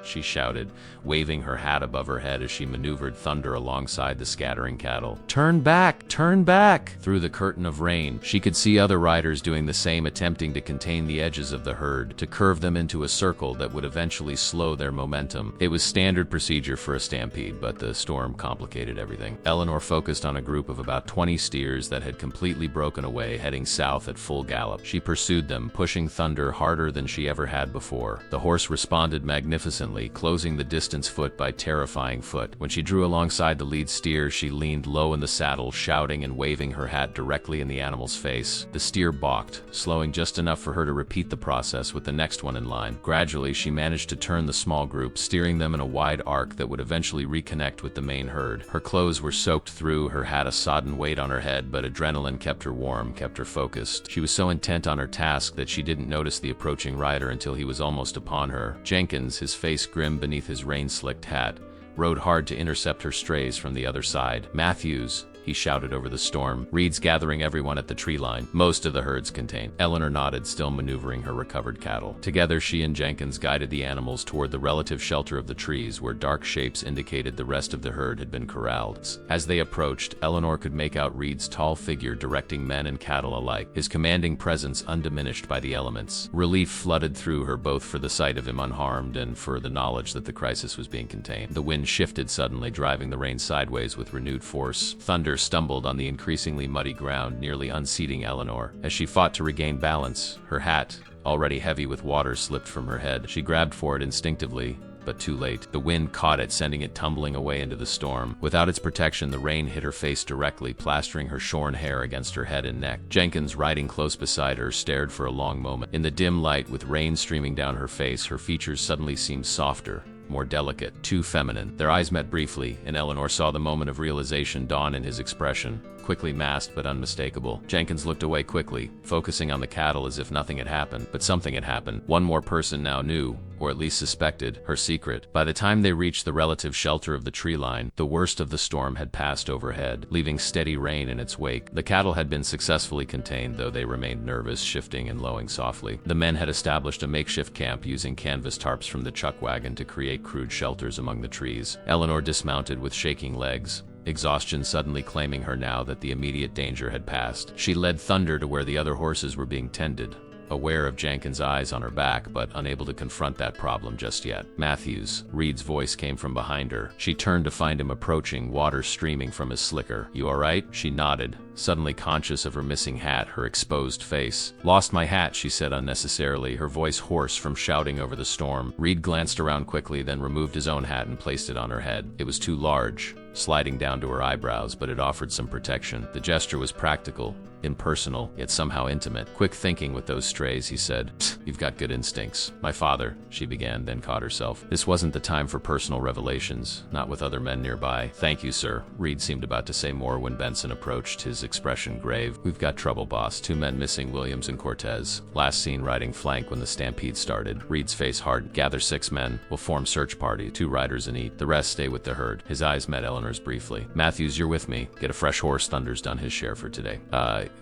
She shouted, waving her hat above her head as she maneuvered Thunder alongside the scattering cattle. Turn back! Turn back! Through the curtain of rain, she could see other riders doing the same, attempting to contain the edges of the herd, to curve them into a circle that would eventually slow their momentum. It was standard procedure for a stampede, but the storm complicated everything. Eleanor focused on a group of about 20 steers that had completely broken away, heading south at full gallop. She pursued them, pushing Thunder harder than she ever had before. The horse responded magnificently, closing the distance foot by terrifying foot. When she drew alongside the lead steer, she leaned low in the saddle, shouting and waving her hat directly in the animal's face. The steer balked, slowing just enough for her to repeat the process with the next one in line. Gradually, she managed to turn the small group, steering them in a wide arc that would eventually reconnect with the main herd. Her clothes were soaked through, her hat a sodden weight on her head, but adrenaline kept her warm, kept her focused. She was so intent on her task that she didn't notice the approaching rider until he was almost upon her. Jenkins, his face grim beneath his rain-slicked hat, rode hard to intercept her strays from the other side. Matthews, he shouted over the storm. Reed's gathering everyone at the tree line. Most of the herd's contained. Eleanor nodded, still maneuvering her recovered cattle. Together, she and Jenkins guided the animals toward the relative shelter of the trees, where dark shapes indicated the rest of the herd had been corralled. As they approached, Eleanor could make out Reed's tall figure directing men and cattle alike, his commanding presence undiminished by the elements. Relief flooded through her, both for the sight of him unharmed and for the knowledge that the crisis was being contained. The wind shifted suddenly, driving the rain sideways with renewed force. Thunder stumbled on the increasingly muddy ground, nearly unseating Eleanor. As she fought to regain balance, her hat, already heavy with water, slipped from her head. She grabbed for it instinctively, but too late. The wind caught it, sending it tumbling away into the storm. Without its protection, the rain hit her face directly, plastering her shorn hair against her head and neck. Jenkins, riding close beside her, stared for a long moment. In the dim light, with rain streaming down her face, her features suddenly seemed softer, more delicate, too feminine. Their eyes met briefly, and Eleanor saw the moment of realization dawn in his expression, quickly masked but unmistakable. Jenkins looked away quickly, focusing on the cattle as if nothing had happened. But something had happened. One more person now knew, or at least suspected, her secret. By the time they reached the relative shelter of the tree line, the worst of the storm had passed overhead, leaving steady rain in its wake. The cattle had been successfully contained, though they remained nervous, shifting and lowing softly. The men had established a makeshift camp using canvas tarps from the chuck wagon to create crude shelters among the trees. Eleanor dismounted with shaking legs, exhaustion suddenly claiming her now that the immediate danger had passed. She led Thunder to where the other horses were being tended, aware of Jenkins' eyes on her back, but unable to confront that problem just yet. Matthews, Reed's voice came from behind her. She turned to find him approaching, water streaming from his slicker. "You all right?" She nodded, suddenly conscious of her missing hat, her exposed face. "Lost my hat," she said unnecessarily, her voice hoarse from shouting over the storm. Reed glanced around quickly, then removed his own hat and placed it on her head. It was too large, sliding down to her eyebrows, but it offered some protection. The gesture was practical, impersonal, yet somehow intimate. "Quick thinking with those strays," he said. "You've got good instincts." "My father," she began, then caught herself. This wasn't the time for personal revelations, not with other men nearby. "Thank you, sir." Reed seemed about to say more when Benson approached, his expression grave. "We've got trouble, boss. 2 men missing, Williams and Cortez. Last seen riding flank when the stampede started." Reed's face hardened. "Gather 6 men. We'll form search party, 2 riders in each. The rest stay with the herd." His eyes met Eleanor's briefly. "Matthews, you're with me. Get a fresh horse. Thunder's done his share for today."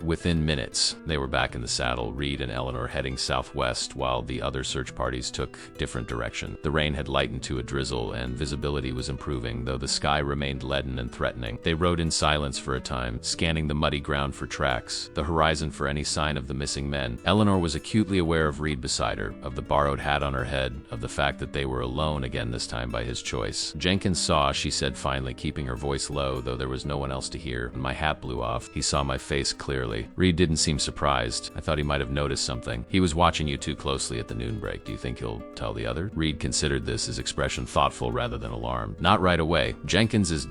Within minutes, they were back in the saddle, Reed and Eleanor heading southwest, while the other search parties took different direction. The rain had lightened to a drizzle, and visibility was improving, though the sky remained leaden and threatening. They rode in silence for a time, scanning the muddy ground for tracks, the horizon for any sign of the missing men. Eleanor was acutely aware of Reed beside her, of the borrowed hat on her head, of the fact that they were alone again, this time by his choice. "Jenkins saw," she said finally, keeping her voice low, though there was no one else to hear. "When my hat blew off, he saw my face clearly." Reed didn't seem surprised. "I thought he might have noticed something. He was watching you 2 closely at the noon break. Do you think he'll tell the other?" Reed considered this, his expression thoughtful rather than alarmed. "Not right away. Jenkins is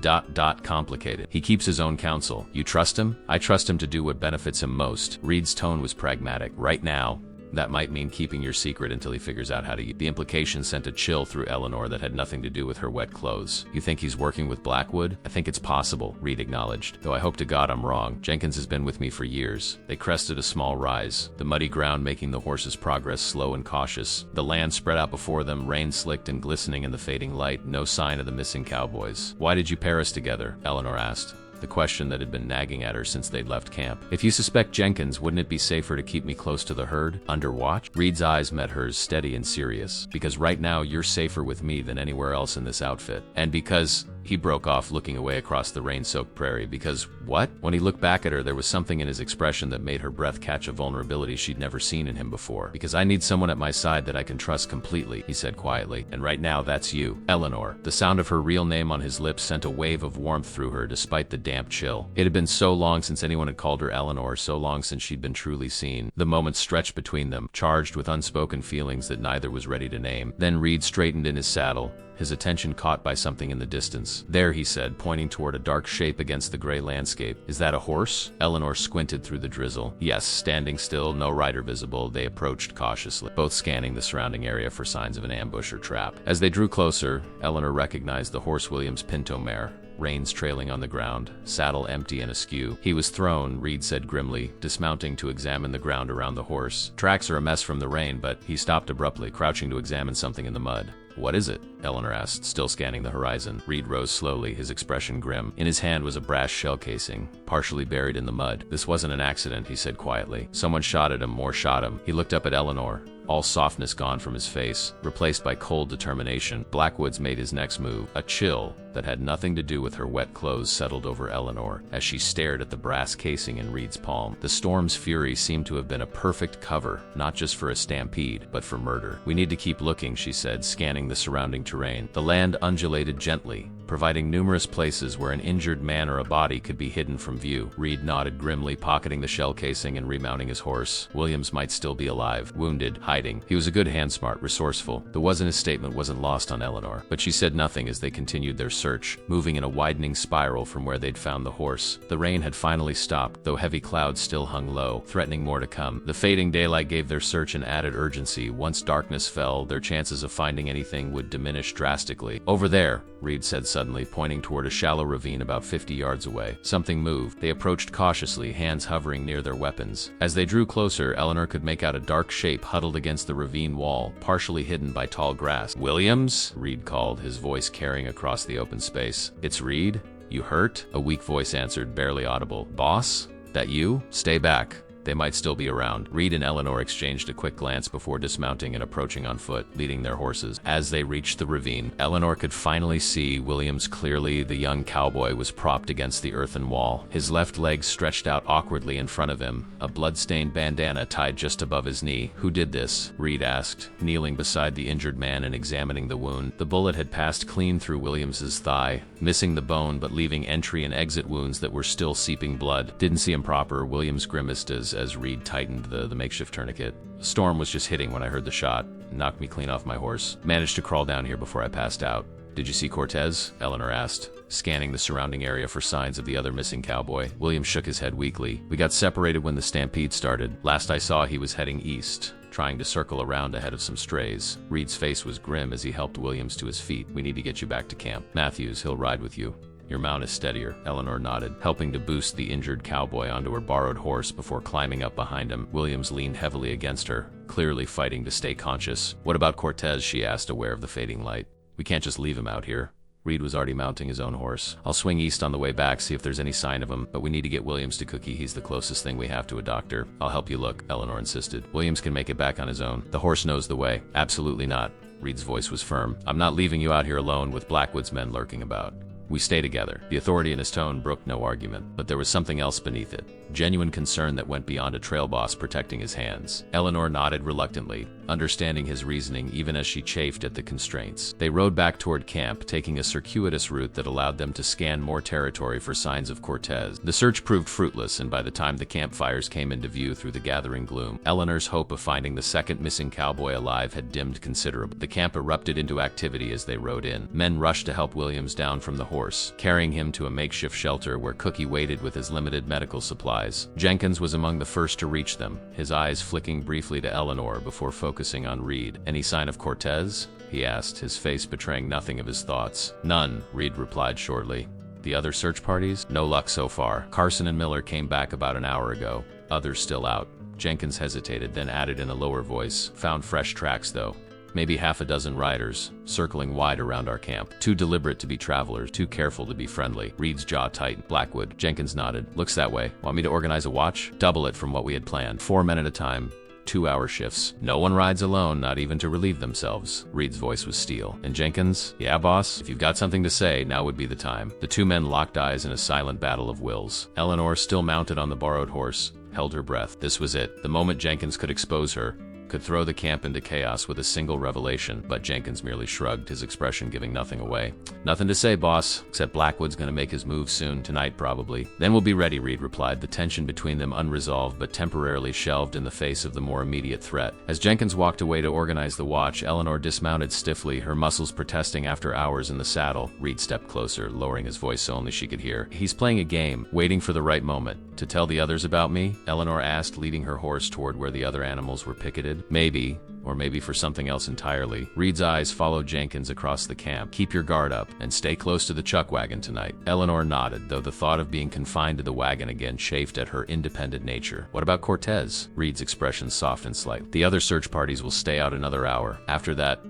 complicated. He keeps his own counsel. You trust him?" "I trust him to do what benefits him most." Reed's tone was pragmatic. "Right now, that might mean keeping your secret until he figures out how to use." The implication sent a chill through Eleanor that had nothing to do with her wet clothes. "You think he's working with Blackwood?" "I think it's possible," Reed acknowledged, "though I hope to God I'm wrong. Jenkins has been with me for years." They crested a small rise, the muddy ground making the horses' progress slow and cautious. The land spread out before them, rain slicked and glistening in the fading light, no sign of the missing cowboys. "Why did you pair us together?" Eleanor asked. the question that had been nagging at her since they'd left camp. If you suspect Jenkins, wouldn't it be safer to keep me close to the herd, under watch? Reed's eyes met hers, steady and serious. Because right now you're safer with me than anywhere else in this outfit. And because... He broke off, looking away across the rain-soaked prairie. Because what? When he looked back at her, there was something in his expression that made her breath catch, a vulnerability she'd never seen in him before. Because I need someone at my side that I can trust completely, he said quietly. And right now, that's you, Eleanor. The sound of her real name on his lips sent a wave of warmth through her, despite the damp chill. It had been so long since anyone had called her Eleanor, so long since she'd been truly seen. The moments stretched between them, charged with unspoken feelings that neither was ready to name. Then Reed straightened in his saddle, his attention caught by something in the distance. There, he said, pointing toward a dark shape against the gray landscape. Is that a horse? Eleanor squinted through the drizzle. Yes, standing still, no rider visible. They approached cautiously, both scanning the surrounding area for signs of an ambush or trap. As they drew closer, Eleanor recognized the horse, William's pinto mare. Reins trailing on the ground, saddle empty and askew. He was thrown, Reed said grimly, dismounting to examine the ground around the horse. Tracks are a mess from the rain, but he stopped abruptly, crouching to examine something in the mud. What is it? Eleanor asked, still scanning the horizon. Reed rose slowly, his expression grim. In his hand was a brass shell casing, partially buried in the mud. This wasn't an accident, he said quietly. Someone shot at him, more shot him. He looked up at Eleanor, all softness gone from his face, replaced by cold determination. Blackwoods made his next move. A chill that had nothing to do with her wet clothes settled over Eleanor as she stared at the brass casing in Reed's palm. The storm's fury seemed to have been a perfect cover, not just for a stampede, but for murder. We need to keep looking, she said, scanning the surrounding terrain. The land undulated gently, providing numerous places where an injured man or a body could be hidden from view. Reed nodded grimly, pocketing the shell casing and remounting his horse. Williams might still be alive, wounded, hiding. He was a good hand, smart, resourceful. The was in his statement wasn't lost on Eleanor, but she said nothing as they continued their search, moving in a widening spiral from where they'd found the horse. The rain had finally stopped, though heavy clouds still hung low, threatening more to come. The fading daylight gave their search an added urgency. Once darkness fell, their chances of finding anything would diminish drastically. Over there, Reed said suddenly, pointing toward a shallow ravine about 50 yards away. Something moved. They approached cautiously, hands hovering near their weapons. As they drew closer, Eleanor could make out a dark shape huddled against the ravine wall, partially hidden by tall grass. Williams? Reed called, his voice carrying across the open space. It's Reed? You hurt? A weak voice answered, barely audible. Boss? That you? Stay back. They might still be around. Reed and Eleanor exchanged a quick glance before dismounting and approaching on foot, leading their horses. As they reached the ravine, Eleanor could finally see Williams clearly. The young cowboy was propped against the earthen wall, his left leg stretched out awkwardly in front of him, a blood-stained bandana tied just above his knee. Who did this? Reed asked, kneeling beside the injured man and examining the wound. The bullet had passed clean through Williams's thigh, missing the bone but leaving entry and exit wounds that were still seeping blood. Didn't see him proper, Williams grimaced as Reed tightened the makeshift tourniquet. Storm was just hitting when I heard the shot. Knocked me clean off my horse. Managed to crawl down here before I passed out. Did you see Cortez? Eleanor asked, scanning the surrounding area for signs of the other missing cowboy. William shook his head weakly. We got separated when the stampede started. Last I saw, he was heading east, trying to circle around ahead of some strays. Reed's face was grim as he helped Williams to his feet. We need to get you back to camp. Matthews, he'll ride with you. Your mount is steadier, Eleanor nodded, helping to boost the injured cowboy onto her borrowed horse before climbing up behind him. Williams leaned heavily against her, clearly fighting to stay conscious. What about Cortez? She asked, aware of the fading light. We can't just leave him out here. Reed was already mounting his own horse. I'll swing east on the way back, see if there's any sign of him, but we need to get Williams to Cookie. He's the closest thing we have to a doctor. I'll help you look, Eleanor insisted. Williams can make it back on his own. The horse knows the way. Absolutely not. Reed's voice was firm. I'm not leaving you out here alone with Blackwoods men lurking about. We stay together. The authority in his tone brooked no argument, but there was something else beneath it. Genuine concern that went beyond a trail boss protecting his hands. Eleanor nodded reluctantly, understanding his reasoning even as she chafed at the constraints. They rode back toward camp, taking a circuitous route that allowed them to scan more territory for signs of Cortez. The search proved fruitless, and by the time the campfires came into view through the gathering gloom, Eleanor's hope of finding the second missing cowboy alive had dimmed considerably. The camp erupted into activity as they rode in. Men rushed to help Williams down from the horse, carrying him to a makeshift shelter where Cookie waited with his limited medical supplies. Jenkins was among the first to reach them, his eyes flicking briefly to Eleanor before focusing on Reed. Any sign of Cortez? He asked, his face betraying nothing of his thoughts. None, Reed replied shortly. The other search parties? No luck so far. Carson and Miller came back about an hour ago. Others still out. Jenkins hesitated, then added in a lower voice. Found fresh tracks, though. maybe half a dozen riders, circling wide around our camp. Too deliberate to be travelers, too careful to be friendly. Reed's jaw tightened. Blackwood. Jenkins nodded. Looks that way. Want me to organize a watch? Double it from what we had planned. 4 men at a time. 2-hour shifts. No one rides alone, not even to relieve themselves. Reed's voice was steel. And Jenkins? Yeah, boss? If you've got something to say, now would be the time. The 2 men locked eyes in a silent battle of wills. Eleanor, still mounted on the borrowed horse, held her breath. This was it. The moment Jenkins could expose her, could throw the camp into chaos with a single revelation, but Jenkins merely shrugged, his expression giving nothing away. Nothing to say, boss, except Blackwood's gonna make his move soon, tonight probably. Then we'll be ready, Reed replied, the tension between them unresolved but temporarily shelved in the face of the more immediate threat. As Jenkins walked away to organize the watch, Eleanor dismounted stiffly, her muscles protesting after hours in the saddle. Reed stepped closer, lowering his voice so only she could hear. He's playing a game, waiting for the right moment. To tell the others about me? Eleanor asked, leading her horse toward where the other animals were picketed. Maybe, or maybe for something else entirely. Reed's eyes followed Jenkins across the camp. Keep your guard up, and stay close to the chuck wagon tonight. Eleanor nodded, though the thought of being confined to the wagon again chafed at her independent nature. What about Cortez? Reed's expression softened slightly. The other search parties will stay out another hour. After that, ...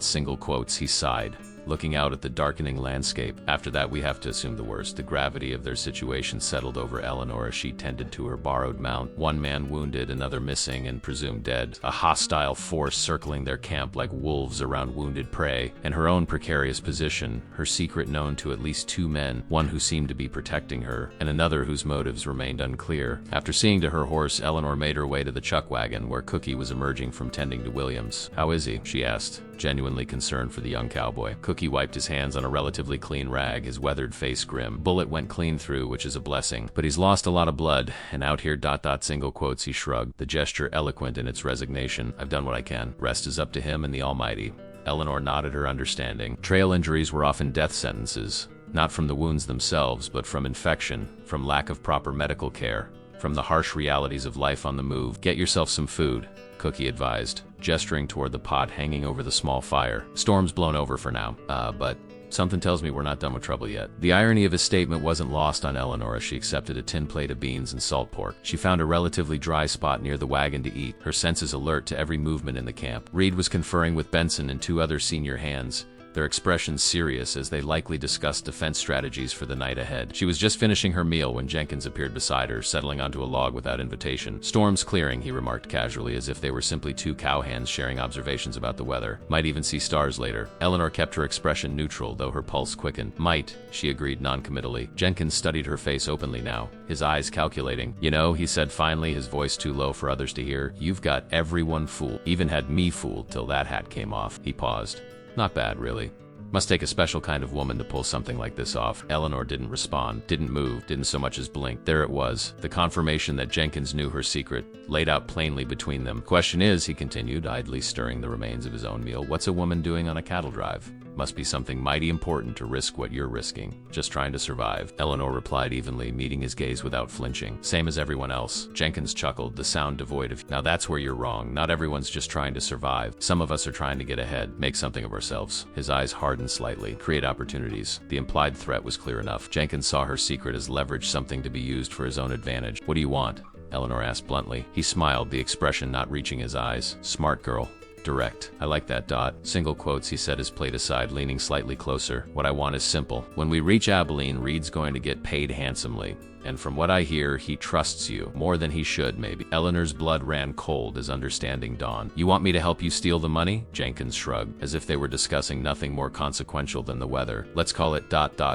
single quotes, he sighed, looking out at the darkening landscape. After that, we have to assume the worst. The gravity of their situation settled over Eleanor as she tended to her borrowed mount. 1 man wounded, another missing and presumed dead. A hostile force circling their camp like wolves around wounded prey. And her own precarious position, her secret known to at least 2 men, one who seemed to be protecting her, and another whose motives remained unclear. After seeing to her horse, Eleanor made her way to the chuck wagon, where Cookie was emerging from tending to Williams. How is he? She asked, genuinely concerned for the young cowboy. Cookie wiped his hands on a relatively clean rag, his weathered face grim. Bullet went clean through, which is a blessing. But he's lost a lot of blood, and out here ... single quotes, he shrugged, the gesture eloquent in its resignation. I've done what I can. Rest is up to him and the Almighty. Eleanor nodded her understanding. Trail injuries were often death sentences, not from the wounds themselves, but from infection, from lack of proper medical care, from the harsh realities of life on the move. Get yourself some food, Cookie advised, gesturing toward the pot hanging over the small fire. Storm's blown over for now, but something tells me we're not done with trouble yet. The irony of his statement wasn't lost on Eleanor as she accepted a tin plate of beans and salt pork. She found a relatively dry spot near the wagon to eat, her senses alert to every movement in the camp. Reed was conferring with Benson and 2 other senior hands, their expressions serious as they likely discussed defense strategies for the night ahead. She was just finishing her meal when Jenkins appeared beside her, settling onto a log without invitation. Storm's clearing, he remarked casually, as if they were simply 2 cowhands sharing observations about the weather. Might even see stars later. Eleanor kept her expression neutral, though her pulse quickened. Might, she agreed noncommittally. Jenkins studied her face openly now, his eyes calculating. You know, he said finally, his voice too low for others to hear, you've got everyone fooled. Even had me fooled till that hat came off. He paused. Not bad, really. Must take a special kind of woman to pull something like this off. Eleanor didn't respond, didn't move, didn't so much as blink. There it was, the confirmation that Jenkins knew her secret, laid out plainly between them. Question is, he continued, idly stirring the remains of his own meal, what's a woman doing on a cattle drive? Must be something mighty important to risk what you're risking. Just trying to survive. Eleanor replied evenly, meeting his gaze without flinching. Same as everyone else. Jenkins chuckled, the sound devoid of, now that's where you're wrong. Not everyone's just trying to survive. Some of us are trying to get ahead, make something of ourselves. His eyes hardened slightly, create opportunities. The implied threat was clear enough. Jenkins saw her secret as leverage, something to be used for his own advantage. What do you want? Eleanor asked bluntly. He smiled, the expression not reaching his eyes. Smart girl. Direct. I like that ... Single quotes, he set his plate aside, leaning slightly closer. What I want is simple. When we reach Abilene, Reed's going to get paid handsomely. And from what I hear, he trusts you. More than he should, maybe. Eleanor's blood ran cold as understanding dawned. You want me to help you steal the money? Jenkins shrugged, as if they were discussing nothing more consequential than the weather. Let's call it ...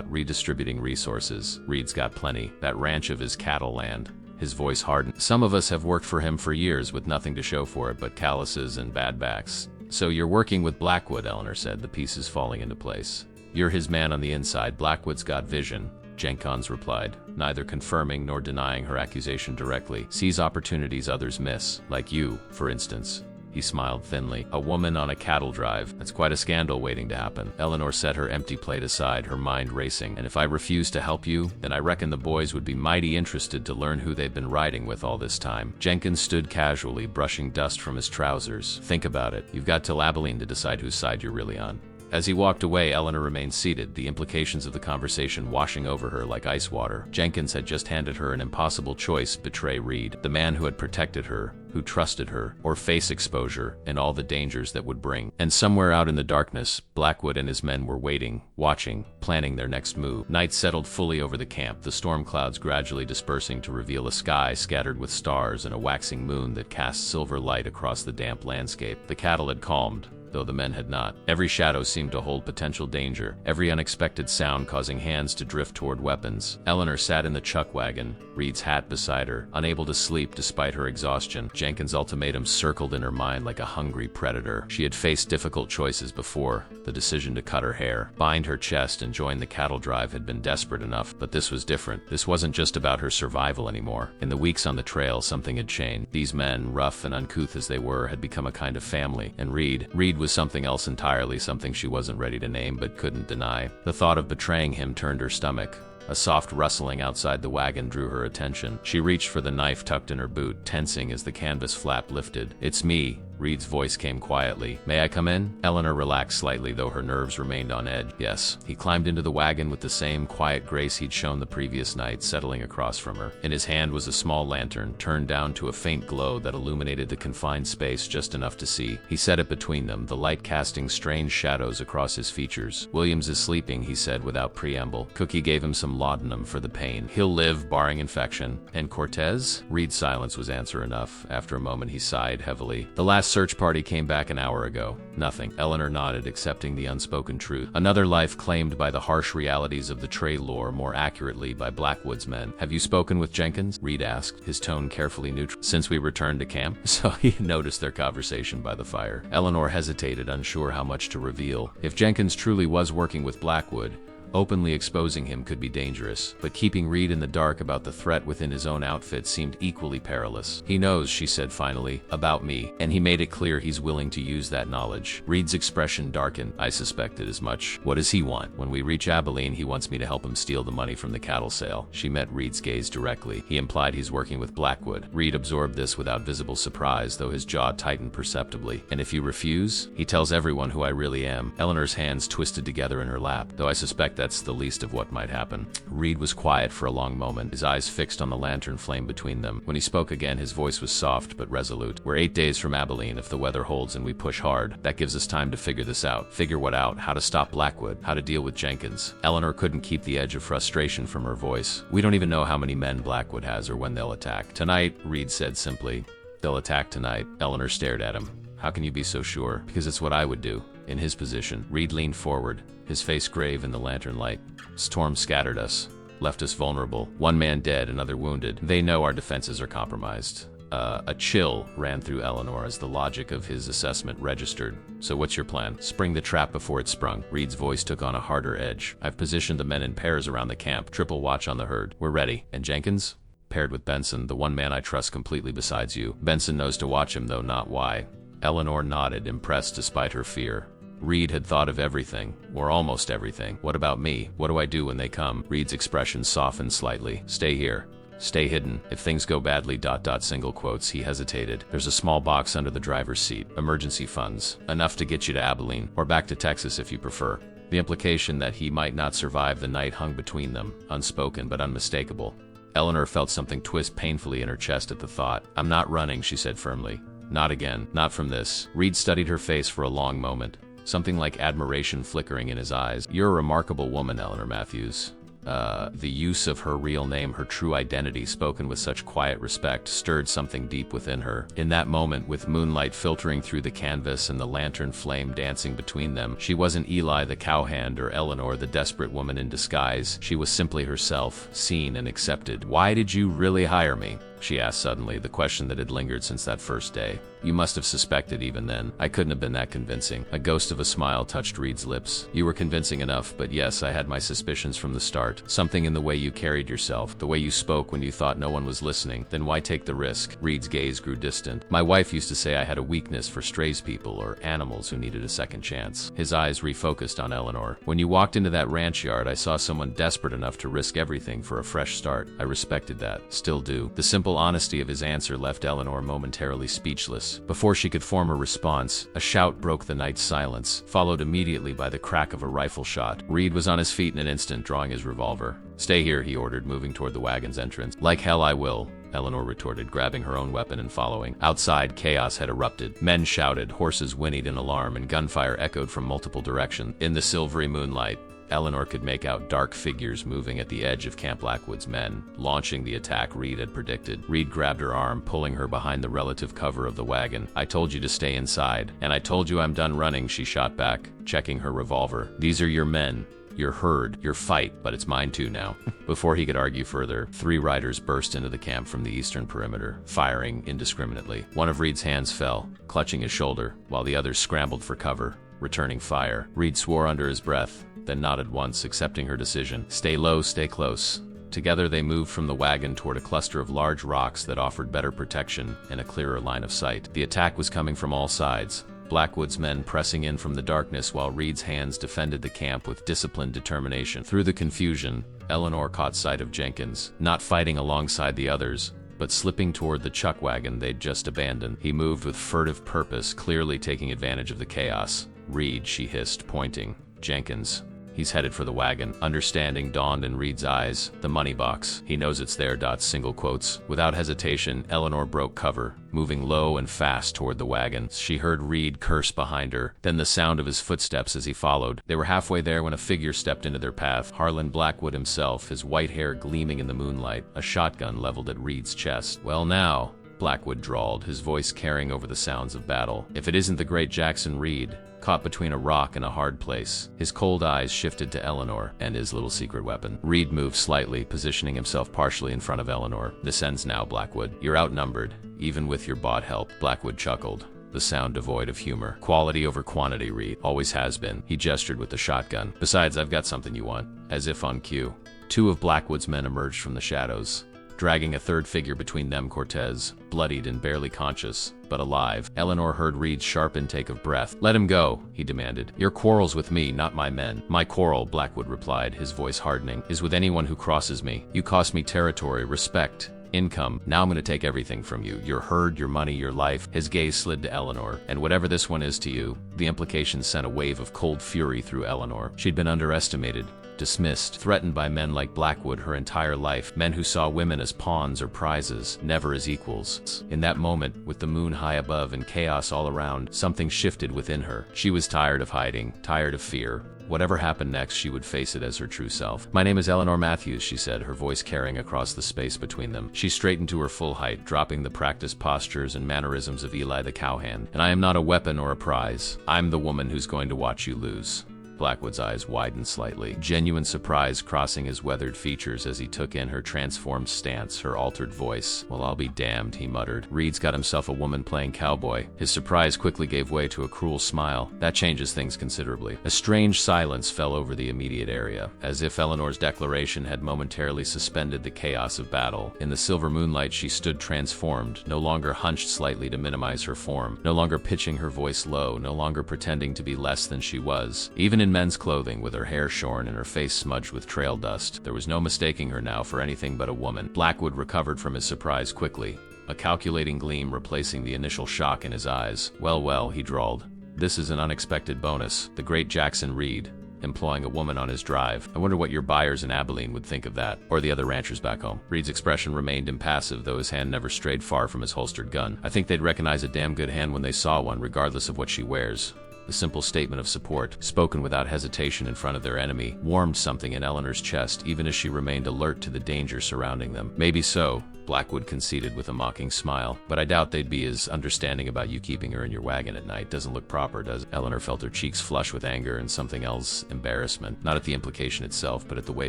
redistributing resources. Reed's got plenty. That ranch of his cattle land. His voice hardened. Some of us have worked for him for years with nothing to show for it but calluses and bad backs. So you're working with Blackwood, Eleanor said, the pieces falling into place. You're his man on the inside. Blackwood's got vision, Jenkins replied, neither confirming nor denying her accusation directly. Sees opportunities others miss, like you, for instance. He smiled thinly. A woman on a cattle drive. That's quite a scandal waiting to happen. Eleanor set her empty plate aside, her mind racing. And if I refuse to help you, then I reckon the boys would be mighty interested to learn who they've been riding with all this time. Jenkins stood casually, brushing dust from his trousers. Think about it. You've got till Abilene to decide whose side you're really on. As he walked away, Eleanor remained seated, the implications of the conversation washing over her like ice water. Jenkins had just handed her an impossible choice: betray Reed, the man who had protected her, who trusted her, or face exposure and all the dangers that would bring. And somewhere out in the darkness, Blackwood and his men were waiting, watching, planning their next move. Night settled fully over the camp, the storm clouds gradually dispersing to reveal a sky scattered with stars and a waxing moon that cast silver light across the damp landscape. The cattle had calmed, though the men had not. Every shadow seemed to hold potential danger, every unexpected sound causing hands to drift toward weapons. Eleanor sat in the chuck wagon, Reed's hat beside her, unable to sleep despite her exhaustion. Jenkins' ultimatum circled in her mind like a hungry predator. She had faced difficult choices before. The decision to cut her hair, bind her chest, and join the cattle drive had been desperate enough, but this was different. This wasn't just about her survival anymore. In the weeks on the trail, something had changed. These men, rough and uncouth as they were, had become a kind of family, and Reed was something else entirely, something she wasn't ready to name but couldn't deny. The thought of betraying him turned her stomach. A soft rustling outside the wagon drew her attention. She reached for the knife tucked in her boot, tensing as the canvas flap lifted. "It's me," Reed's voice came quietly. "May I come in?" Eleanor relaxed slightly, though her nerves remained on edge. "Yes." He climbed into the wagon with the same quiet grace he'd shown the previous night, settling across from her. In his hand was a small lantern, turned down to a faint glow that illuminated the confined space just enough to see. He set it between them, the light casting strange shadows across his features. "Williams is sleeping," he said without preamble. Cookie gave him some laudanum for the pain. "He'll live, barring infection." "And Cortez?" Reed's silence was answer enough. After a moment he sighed heavily. "The last search party came back an hour ago. Nothing." Eleanor nodded, accepting the unspoken truth. Another life claimed by the harsh realities of the trade lore, more accurately by Blackwood's men. "Have you spoken with Jenkins?" Reed asked, his tone carefully neutral. "Since we returned to camp?" So he had noticed their conversation by the fire. Eleanor hesitated, unsure how much to reveal. If Jenkins truly was working with Blackwood, openly exposing him could be dangerous, but keeping Reed in the dark about the threat within his own outfit seemed equally perilous. "He knows," she said finally, "about me, and he made it clear he's willing to use that knowledge." Reed's expression darkened. "I suspected as much. What does he want?" "When we reach Abilene, he wants me to help him steal the money from the cattle sale." She met Reed's gaze directly. He implied he's working with Blackwood. Reed absorbed this without visible surprise, though his jaw tightened perceptibly. "And if you refuse?" "He tells everyone who I really am." Eleanor's hands twisted together in her lap, though I suspect that's the least of what might happen. Reed was quiet for a long moment, his eyes fixed on the lantern flame between them. When he spoke again, his voice was soft but resolute. "We're 8 days from Abilene if the weather holds and we push hard. That gives us time to figure this out." "Figure what out?" "How to stop Blackwood, how to deal with Jenkins." Eleanor couldn't keep the edge of frustration from her voice. "We don't even know how many men Blackwood has or when they'll attack." "Tonight," Reed said simply. "They'll attack tonight." Eleanor stared at him. "How can you be so sure?" "Because it's what I would do, in his position." Reed leaned forward, his face grave in the lantern light. "Storm scattered us, left us vulnerable. One man dead, another wounded. They know our defenses are compromised." A chill ran through Eleanor as the logic of his assessment registered. "So what's your plan?" "Spring the trap before it's sprung." Reed's voice took on a harder edge. "I've positioned the men in pairs around the camp, triple watch on the herd. We're ready." "And Jenkins?" "Paired with Benson, the one man I trust completely besides you. Benson knows to watch him, though not why." Eleanor nodded, impressed despite her fear. Reed had thought of everything, or almost everything. "What about me? What do I do when they come?" Reed's expression softened slightly. "Stay here. Stay hidden. If things go badly, single quotes." He hesitated. "There's a small box under the driver's seat. Emergency funds. Enough to get you to Abilene, or back to Texas if you prefer." The implication that he might not survive the night hung between them, unspoken but unmistakable. Eleanor felt something twist painfully in her chest at the thought. "I'm not running," she said firmly. "Not again. Not from this." Reed studied her face for a long moment, something like admiration flickering in his eyes. "You're a remarkable woman, Eleanor Matthews." The use of her real name, her true identity, spoken with such quiet respect, stirred something deep within her. In that moment, with moonlight filtering through the canvas and the lantern flame dancing between them, she wasn't Eli the cowhand or Eleanor the desperate woman in disguise. She was simply herself, seen and accepted. "Why did you really hire me?" she asked suddenly, the question that had lingered since that first day. "You must have suspected even then." "I couldn't have been that convincing." A ghost of a smile touched Reed's lips. "You were convincing enough, but yes, I had my suspicions from the start. Something in the way you carried yourself, the way you spoke when you thought no one was listening. Then why take the risk?" Reed's gaze grew distant. "My wife used to say I had a weakness for strays people or animals who needed a second chance." His eyes refocused on Eleanor. "When you walked into that ranch yard, I saw someone desperate enough to risk everything for a fresh start. I respected that. Still do." The simple honesty of his answer left Eleanor momentarily speechless. Before she could form a response, a shout broke the night's silence, followed immediately by the crack of a rifle shot. Reed was on his feet in an instant, drawing his revolver. "Stay here," he ordered, moving toward the wagon's entrance. "Like hell I will." Eleanor retorted, grabbing her own weapon and following. Outside, chaos had erupted. Men shouted, horses whinnied in alarm, and gunfire echoed from multiple directions. In the silvery moonlight, Eleanor could make out dark figures moving at the edge of Camp Blackwood's men, launching the attack Reed had predicted. Reed grabbed her arm, pulling her behind the relative cover of the wagon. "I told you to stay inside, and I told you I'm done running," she shot back, checking her revolver. "These are your men, your herd, your fight, but it's mine too now." Before he could argue further, 3 riders burst into the camp from the eastern perimeter, firing indiscriminately. One of Reed's hands fell, clutching his shoulder, while the others scrambled for cover, returning fire. Reed swore under his breath, then nodded once, accepting her decision. "Stay low, stay close." Together they moved from the wagon toward a cluster of large rocks that offered better protection and a clearer line of sight. The attack was coming from all sides, Blackwood's men pressing in from the darkness while Reed's hands defended the camp with disciplined determination. Through the confusion, Eleanor caught sight of Jenkins, not fighting alongside the others, but slipping toward the chuck wagon they'd just abandoned. He moved with furtive purpose, clearly taking advantage of the chaos. "Reed," she hissed, pointing. "Jenkins. He's headed for the wagon." Understanding dawned in Reed's eyes. "The money box. He knows it's there." Single quotes. Without hesitation, Eleanor broke cover, moving low and fast toward the wagon. She heard Reed curse behind her, then the sound of his footsteps as he followed. They were halfway there when a figure stepped into their path. Harlan Blackwood himself, his white hair gleaming in the moonlight, a shotgun leveled at Reed's chest. "Well now," Blackwood drawled, his voice carrying over the sounds of battle. "If it isn't the great Jackson Reed, caught between a rock and a hard place." His cold eyes shifted to Eleanor and his little secret weapon. Reed moved slightly, positioning himself partially in front of Eleanor. "This ends now, Blackwood. You're outnumbered, even with your bought help." Blackwood chuckled, the sound devoid of humor. "Quality over quantity, Reed. Always has been." He gestured with the shotgun. "Besides, I've got something you want." As if on cue, 2 of Blackwood's men emerged from the shadows, dragging a third figure between them. Cortez, bloodied and barely conscious, but alive. Eleanor heard Reed's sharp intake of breath. "Let him go," he demanded. "Your quarrel's with me, not my men." "My quarrel," Blackwood replied, his voice hardening, "is with anyone who crosses me. You cost me territory, respect, income. Now I'm going to take everything from you. Your herd, your money, your life." His gaze slid to Eleanor. "And whatever this one is to you." The implication sent a wave of cold fury through Eleanor. She'd been underestimated, dismissed, threatened by men like Blackwood her entire life, men who saw women as pawns or prizes, never as equals. In that moment, with the moon high above and chaos all around, something shifted within her. She was tired of hiding, tired of fear. Whatever happened next, she would face it as her true self. "My name is Eleanor Matthews," she said, her voice carrying across the space between them. She straightened to her full height, dropping the practiced postures and mannerisms of Eli the cowhand. "And I am not a weapon or a prize. I'm the woman who's going to watch you lose." Blackwood's eyes widened slightly, genuine surprise crossing his weathered features as he took in her transformed stance, her altered voice. "Well, I'll be damned," he muttered. "Reed's got himself a woman playing cowboy." His surprise quickly gave way to a cruel smile. "That changes things considerably." A strange silence fell over the immediate area, as if Eleanor's declaration had momentarily suspended the chaos of battle. In the silver moonlight, she stood transformed, no longer hunched slightly to minimize her form, no longer pitching her voice low, no longer pretending to be less than she was. Even in men's clothing, with her hair shorn and her face smudged with trail dust, there was no mistaking her now for anything but a woman. Blackwood recovered from his surprise quickly, a calculating gleam replacing the initial shock in his eyes. "Well, well," he drawled. "This is an unexpected bonus. The great Jackson Reed, employing a woman on his drive. I wonder what your buyers in Abilene would think of that, or the other ranchers back home." Reed's expression remained impassive, though his hand never strayed far from his holstered gun. "I think they'd recognize a damn good hand when they saw one, regardless of what she wears." The simple statement of support, spoken without hesitation in front of their enemy, warmed something in Eleanor's chest, even as she remained alert to the danger surrounding them. "Maybe so," Blackwood conceded with a mocking smile, "but I doubt they'd be as understanding about you keeping her in your wagon at night. Doesn't look proper, does it?" Eleanor felt her cheeks flush with anger and something else, embarrassment, not at the implication itself, but at the way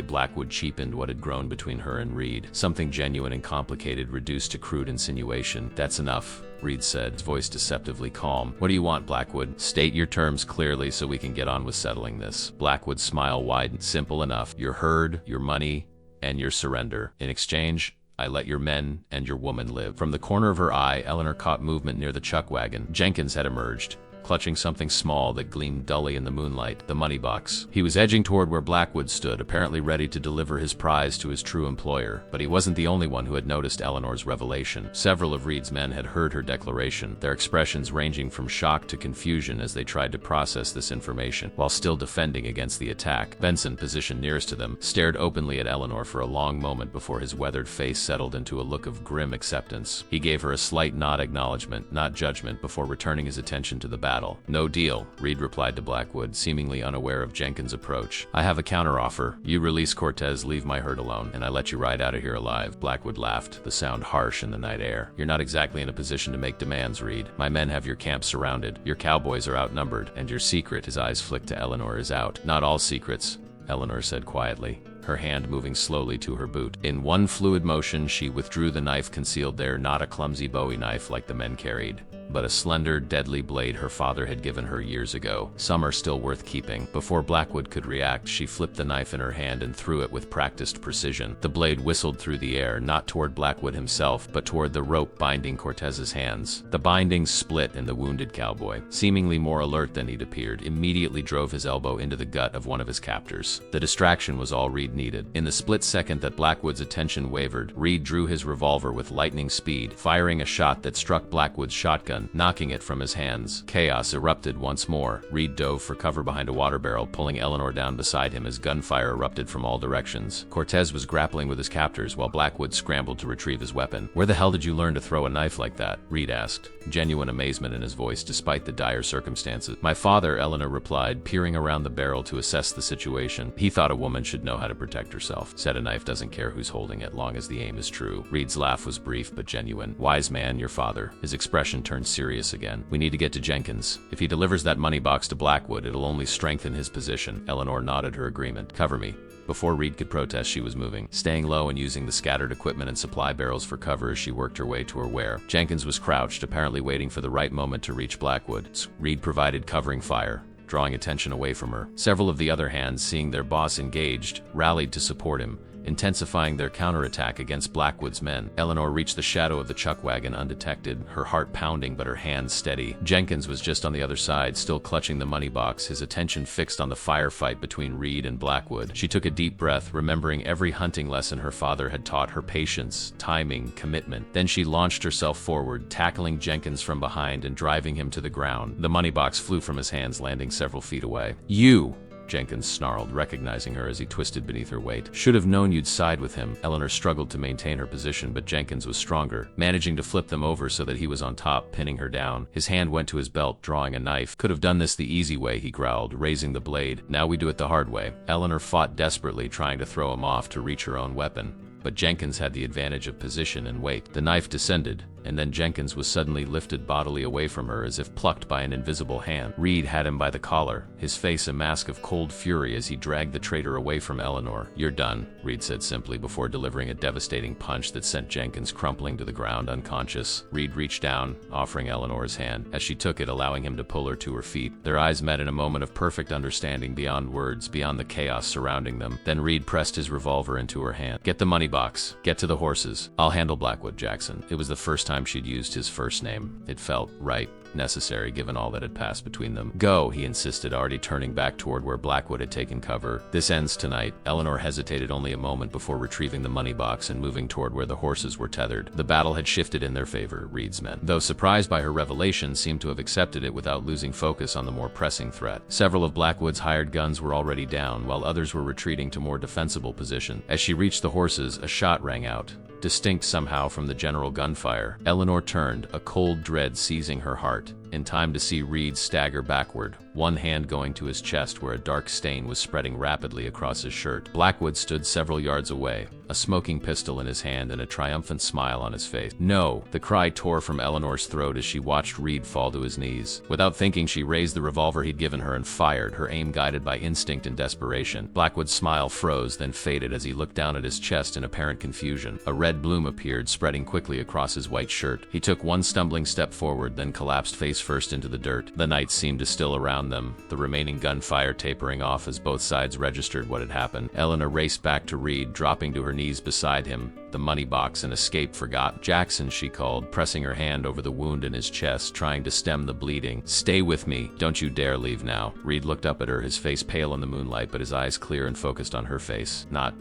Blackwood cheapened what had grown between her and Reed. Something genuine and complicated reduced to crude insinuation. "That's enough," Reed said, his voice deceptively calm. "What do you want, Blackwood? State your terms clearly so we can get on with settling this." Blackwood's smile widened. "Simple enough. Your herd, your money, and your surrender. In exchange, I let your men and your woman live." From the corner of her eye, Eleanor caught movement near the chuck wagon. Jenkins had emerged, clutching something small that gleamed dully in the moonlight, the money box. He was edging toward where Blackwood stood, apparently ready to deliver his prize to his true employer. But he wasn't the only one who had noticed Eleanor's revelation. Several of Reed's men had heard her declaration, their expressions ranging from shock to confusion as they tried to process this information. While still defending against the attack, Benson, positioned nearest to them, stared openly at Eleanor for a long moment before his weathered face settled into a look of grim acceptance. He gave her a slight nod acknowledgement, not judgment, before returning his attention to the battle. "No deal," Reed replied to Blackwood, seemingly unaware of Jenkins' approach. "I have a counteroffer. You release Cortez, leave my herd alone, and I let you ride out of here alive." Blackwood laughed, the sound harsh in the night air. "You're not exactly in a position to make demands, Reed. My men have your camp surrounded. Your cowboys are outnumbered, and your secret," his eyes flicked to Eleanor, "is out." "Not all secrets," Eleanor said quietly, her hand moving slowly to her boot. In one fluid motion, she withdrew the knife concealed there, not a clumsy Bowie knife like the men carried, but a slender, deadly blade her father had given her years ago. "Some are still worth keeping." Before Blackwood could react, she flipped the knife in her hand and threw it with practiced precision. The blade whistled through the air, not toward Blackwood himself, but toward the rope binding Cortez's hands. The binding split, and the wounded cowboy, seemingly more alert than he'd appeared, immediately drove his elbow into the gut of one of his captors. The distraction was all Reed needed. In the split second that Blackwood's attention wavered, Reed drew his revolver with lightning speed, firing a shot that struck Blackwood's shotgun, knocking it from his hands. Chaos erupted once more. Reed dove for cover behind a water barrel, pulling Eleanor down beside him as gunfire erupted from all directions. Cortez was grappling with his captors while Blackwood scrambled to retrieve his weapon. "Where the hell did you learn to throw a knife like that?" Reed asked, genuine amazement in his voice despite the dire circumstances. "My father," Eleanor replied, peering around the barrel to assess the situation. "He thought a woman should know how to protect herself. Said a knife doesn't care who's holding it, long as the aim is true." Reed's laugh was brief but genuine. "Wise man, your father." His expression turned serious again. "We need to get to Jenkins. If he delivers that money box to Blackwood, it'll only strengthen his position." Eleanor nodded her agreement. "Cover me." Before Reed could protest, she was moving, staying low and using the scattered equipment and supply barrels for cover as she worked her way to her wear. Jenkins was crouched, apparently waiting for the right moment to reach Blackwood. Reed provided covering fire, drawing attention away from her. Several of the other hands, seeing their boss engaged, rallied to support him, intensifying their counterattack against Blackwood's men. Eleanor reached the shadow of the chuck wagon undetected, her heart pounding but her hands steady. Jenkins was just on the other side, still clutching the money box, his attention fixed on the firefight between Reed and Blackwood. She took a deep breath, remembering every hunting lesson her father had taught her: patience, timing, commitment. Then she launched herself forward, tackling Jenkins from behind and driving him to the ground. The money box flew from his hands, landing several feet away. "You!" Jenkins snarled, recognizing her as he twisted beneath her weight. "Should have known you'd side with him." Eleanor struggled to maintain her position, but Jenkins was stronger, managing to flip them over so that he was on top, pinning her down. His hand went to his belt, drawing a knife. "Could have done this the easy way," he growled, raising the blade. "Now we do it the hard way." Eleanor fought desperately, trying to throw him off to reach her own weapon. But Jenkins had the advantage of position and weight. The knife descended, and then Jenkins was suddenly lifted bodily away from her as if plucked by an invisible hand. Reed had him by the collar, his face a mask of cold fury as he dragged the traitor away from Eleanor. "You're done," Reed said simply before delivering a devastating punch that sent Jenkins crumpling to the ground unconscious. Reed reached down, offering Eleanor his hand, as she took it, allowing him to pull her to her feet. Their eyes met in a moment of perfect understanding, beyond words, beyond the chaos surrounding them. Then Reed pressed his revolver into her hand. "Get the money box. Get to the horses. I'll handle Blackwood, Jackson." It was the first time she'd used his first name. It felt right, necessary, given all that had passed between them. "Go," he insisted, already turning back toward where Blackwood had taken cover. "This ends tonight." Eleanor hesitated only a moment before retrieving the money box and moving toward where the horses were tethered. The battle had shifted in their favor. Reed's men, though surprised by her revelation, seemed to have accepted it without losing focus on the more pressing threat. Several of Blackwood's hired guns were already down, while others were retreating to more defensible position. As she reached the horses, a shot rang out, distinct somehow from the general gunfire. Eleanor turned, a cold dread seizing her heart, in time to see Reed stagger backward, one hand going to his chest where a dark stain was spreading rapidly across his shirt. Blackwood stood several yards away, a smoking pistol in his hand and a triumphant smile on his face. "No!" The cry tore from Eleanor's throat as she watched Reed fall to his knees. Without thinking, she raised the revolver he'd given her and fired, her aim guided by instinct and desperation. Blackwood's smile froze, then faded as he looked down at his chest in apparent confusion. A red bloom appeared, spreading quickly across his white shirt. He took one stumbling step forward, then collapsed face first into the dirt. The night seemed to still around them, the remaining gunfire tapering off as both sides registered what had happened. Eleanor raced back to Reed, dropping to her knees beside him, the money box and escape forgot. "Jackson," she called, pressing her hand over the wound in his chest, trying to stem the bleeding. "Stay with me. Don't you dare leave now." Reed looked up at her, his face pale in the moonlight, but his eyes clear and focused on her face. "Not ...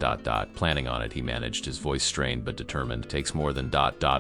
planning on it," he managed, his voice strained but determined. "Takes more than ...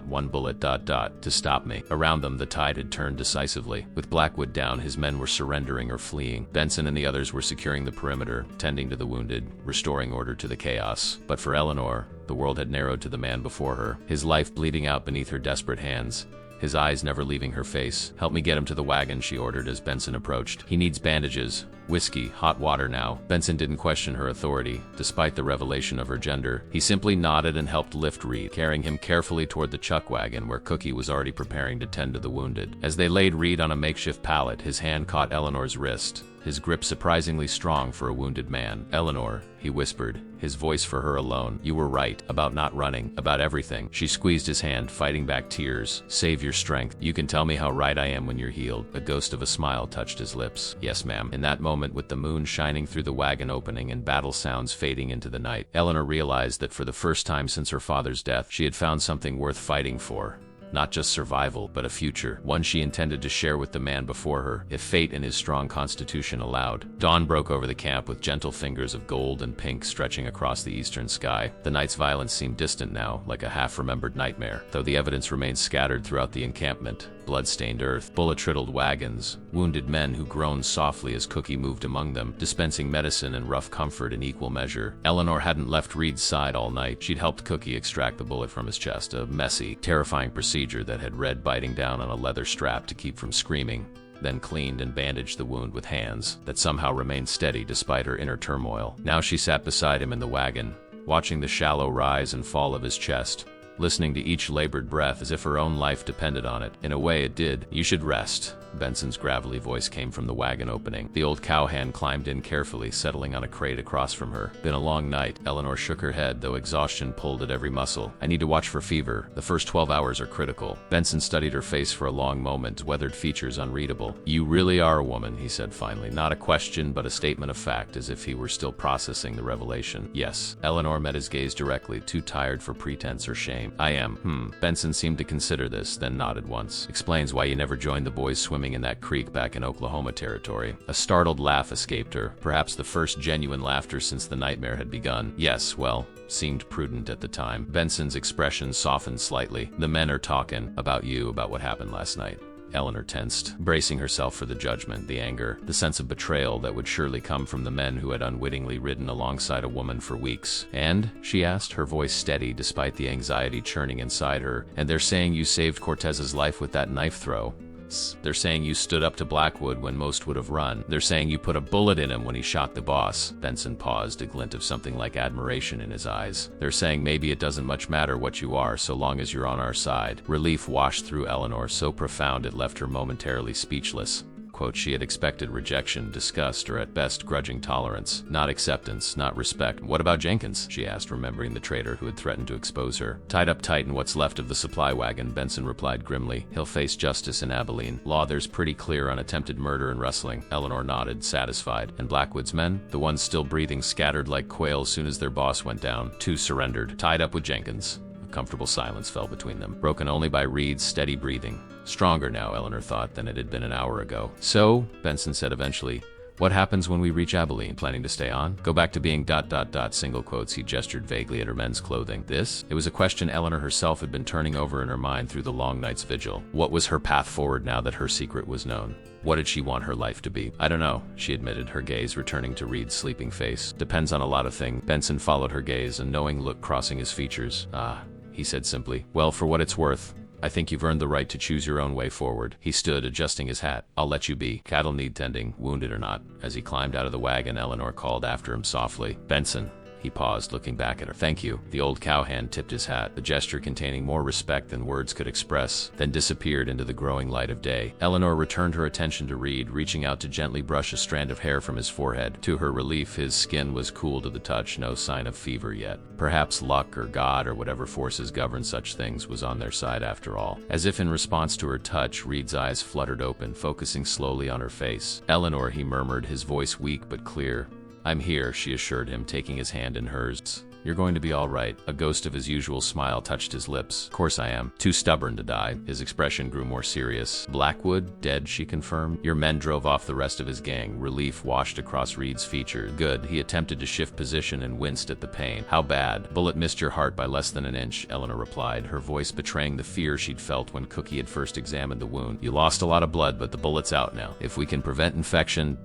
one bullet ... to stop me." Around them, the tide had turned decisively. With Blackwood down, his men were surrendering or fleeing. Benson and the others were securing the perimeter, tending to the wounded, restoring order to the chaos. But for Eleanor, the world had narrowed to the man before her, his life bleeding out beneath her desperate hands, his eyes never leaving her face. "Help me get him to the wagon," she ordered as Benson approached. "He needs bandages, whiskey, hot water now." Benson didn't question her authority, despite the revelation of her gender. He simply nodded and helped lift Reed, carrying him carefully toward the chuck wagon where Cookie was already preparing to tend to the wounded. As they laid Reed on a makeshift pallet, his hand caught Eleanor's wrist, his grip surprisingly strong for a wounded man. "Eleanor," he whispered, his voice for her alone. "You were right, about not running, about everything." She squeezed his hand, fighting back tears. "Save your strength. You can tell me how right I am when you're healed." A ghost of a smile touched his lips. "Yes, ma'am." In that moment, with the moon shining through the wagon opening and battle sounds fading into the night, Eleanor realized that for the first time since her father's death, she had found something worth fighting for. Not just survival, but a future, one she intended to share with the man before her, if fate and his strong constitution allowed. Dawn broke over the camp with gentle fingers of gold and pink stretching across the eastern sky. The night's violence seemed distant now, like a half-remembered nightmare, though the evidence remained scattered throughout the encampment. Blood-stained earth, bullet-riddled wagons, wounded men who groaned softly as Cookie moved among them, dispensing medicine and rough comfort in equal measure. Eleanor hadn't left Reed's side all night. She'd helped Cookie extract the bullet from his chest, a messy, terrifying procedure that had Red biting down on a leather strap to keep from screaming, then cleaned and bandaged the wound with hands that somehow remained steady despite her inner turmoil. Now she sat beside him in the wagon, watching the shallow rise and fall of his chest, listening to each labored breath as if her own life depended on it. In a way, it did. "You should rest." Benson's gravelly voice came from the wagon opening. The old cowhand climbed in carefully, settling on a crate across from her. "Been a long night." Eleanor shook her head, though exhaustion pulled at every muscle. "I need to watch for fever. The first 12 hours are critical." Benson studied her face for a long moment, weathered features unreadable. "You really are a woman," he said finally. Not a question, but a statement of fact, as if he were still processing the revelation. "Yes." Eleanor met his gaze directly, too tired for pretense or shame. "I am." Benson seemed to consider this, then nodded once. "Explains why you never joined the boys swimming in that creek back in Oklahoma territory." A startled laugh escaped her, perhaps the first genuine laughter since the nightmare had begun. "Yes, well, seemed prudent at the time." Benson's expression softened slightly. "The men are talking about you, about what happened last night." Eleanor tensed, bracing herself for the judgment, the anger, the sense of betrayal that would surely come from the men who had unwittingly ridden alongside a woman for weeks. "And?" she asked, her voice steady despite the anxiety churning inside her. "And they're saying you saved Cortez's life with that knife throw. They're saying you stood up to Blackwood when most would have run. They're saying you put a bullet in him when he shot the boss." Benson paused, a glint of something like admiration in his eyes. "They're saying maybe it doesn't much matter what you are so long as you're on our side." Relief washed through Eleanor, so profound it left her momentarily speechless. Quote, she had expected rejection, disgust, or at best grudging tolerance. Not acceptance, not respect. "What about Jenkins?" she asked, remembering the traitor who had threatened to expose her. "Tied up tight in what's left of the supply wagon," Benson replied grimly. "He'll face justice in Abilene. Law there's pretty clear on attempted murder and rustling." Eleanor nodded, satisfied. "And Blackwood's men? The ones still breathing, scattered like quail soon as their boss went down. 2 surrendered. Tied up with Jenkins." A comfortable silence fell between them, broken only by Reed's steady breathing. Stronger now, Eleanor thought, than it had been an hour ago. "So," Benson said eventually, "what happens when we reach Abilene? Planning to stay on? Go back to being ... single quotes." He gestured vaguely at her men's clothing. This? It was a question Eleanor herself had been turning over in her mind through the long night's vigil. What was her path forward now that her secret was known? What did she want her life to be? "I don't know," she admitted, her gaze returning to Reed's sleeping face. "Depends on a lot of things." Benson followed her gaze, a knowing look crossing his features. "Ah," he said simply. "Well, for what it's worth, I think you've earned the right to choose your own way forward." He stood, adjusting his hat. "I'll let you be. Cattle need tending, wounded or not." As he climbed out of the wagon, Eleanor called after him softly, "Benson." He paused, looking back at her. "Thank you." The old cowhand tipped his hat, a gesture containing more respect than words could express, then disappeared into the growing light of day. Eleanor returned her attention to Reed, reaching out to gently brush a strand of hair from his forehead. To her relief, his skin was cool to the touch, no sign of fever yet. Perhaps luck or God or whatever forces govern such things was on their side after all. As if in response to her touch, Reed's eyes fluttered open, focusing slowly on her face. "Eleanor," he murmured, his voice weak but clear. "I'm here," she assured him, taking his hand in hers. You're going to be all right. A ghost of his usual smile touched his lips. Of course I am. Too stubborn to die. His expression grew more serious. Blackwood? Dead, she confirmed. Your men drove off the rest of his gang. Relief washed across Reed's features. Good. He attempted to shift position and winced at the pain. How bad? Bullet missed your heart by less than an inch, Eleanor replied, her voice betraying the fear she'd felt when Cookie had first examined the wound. You lost a lot of blood, but the bullet's out now. If we can prevent infection, ...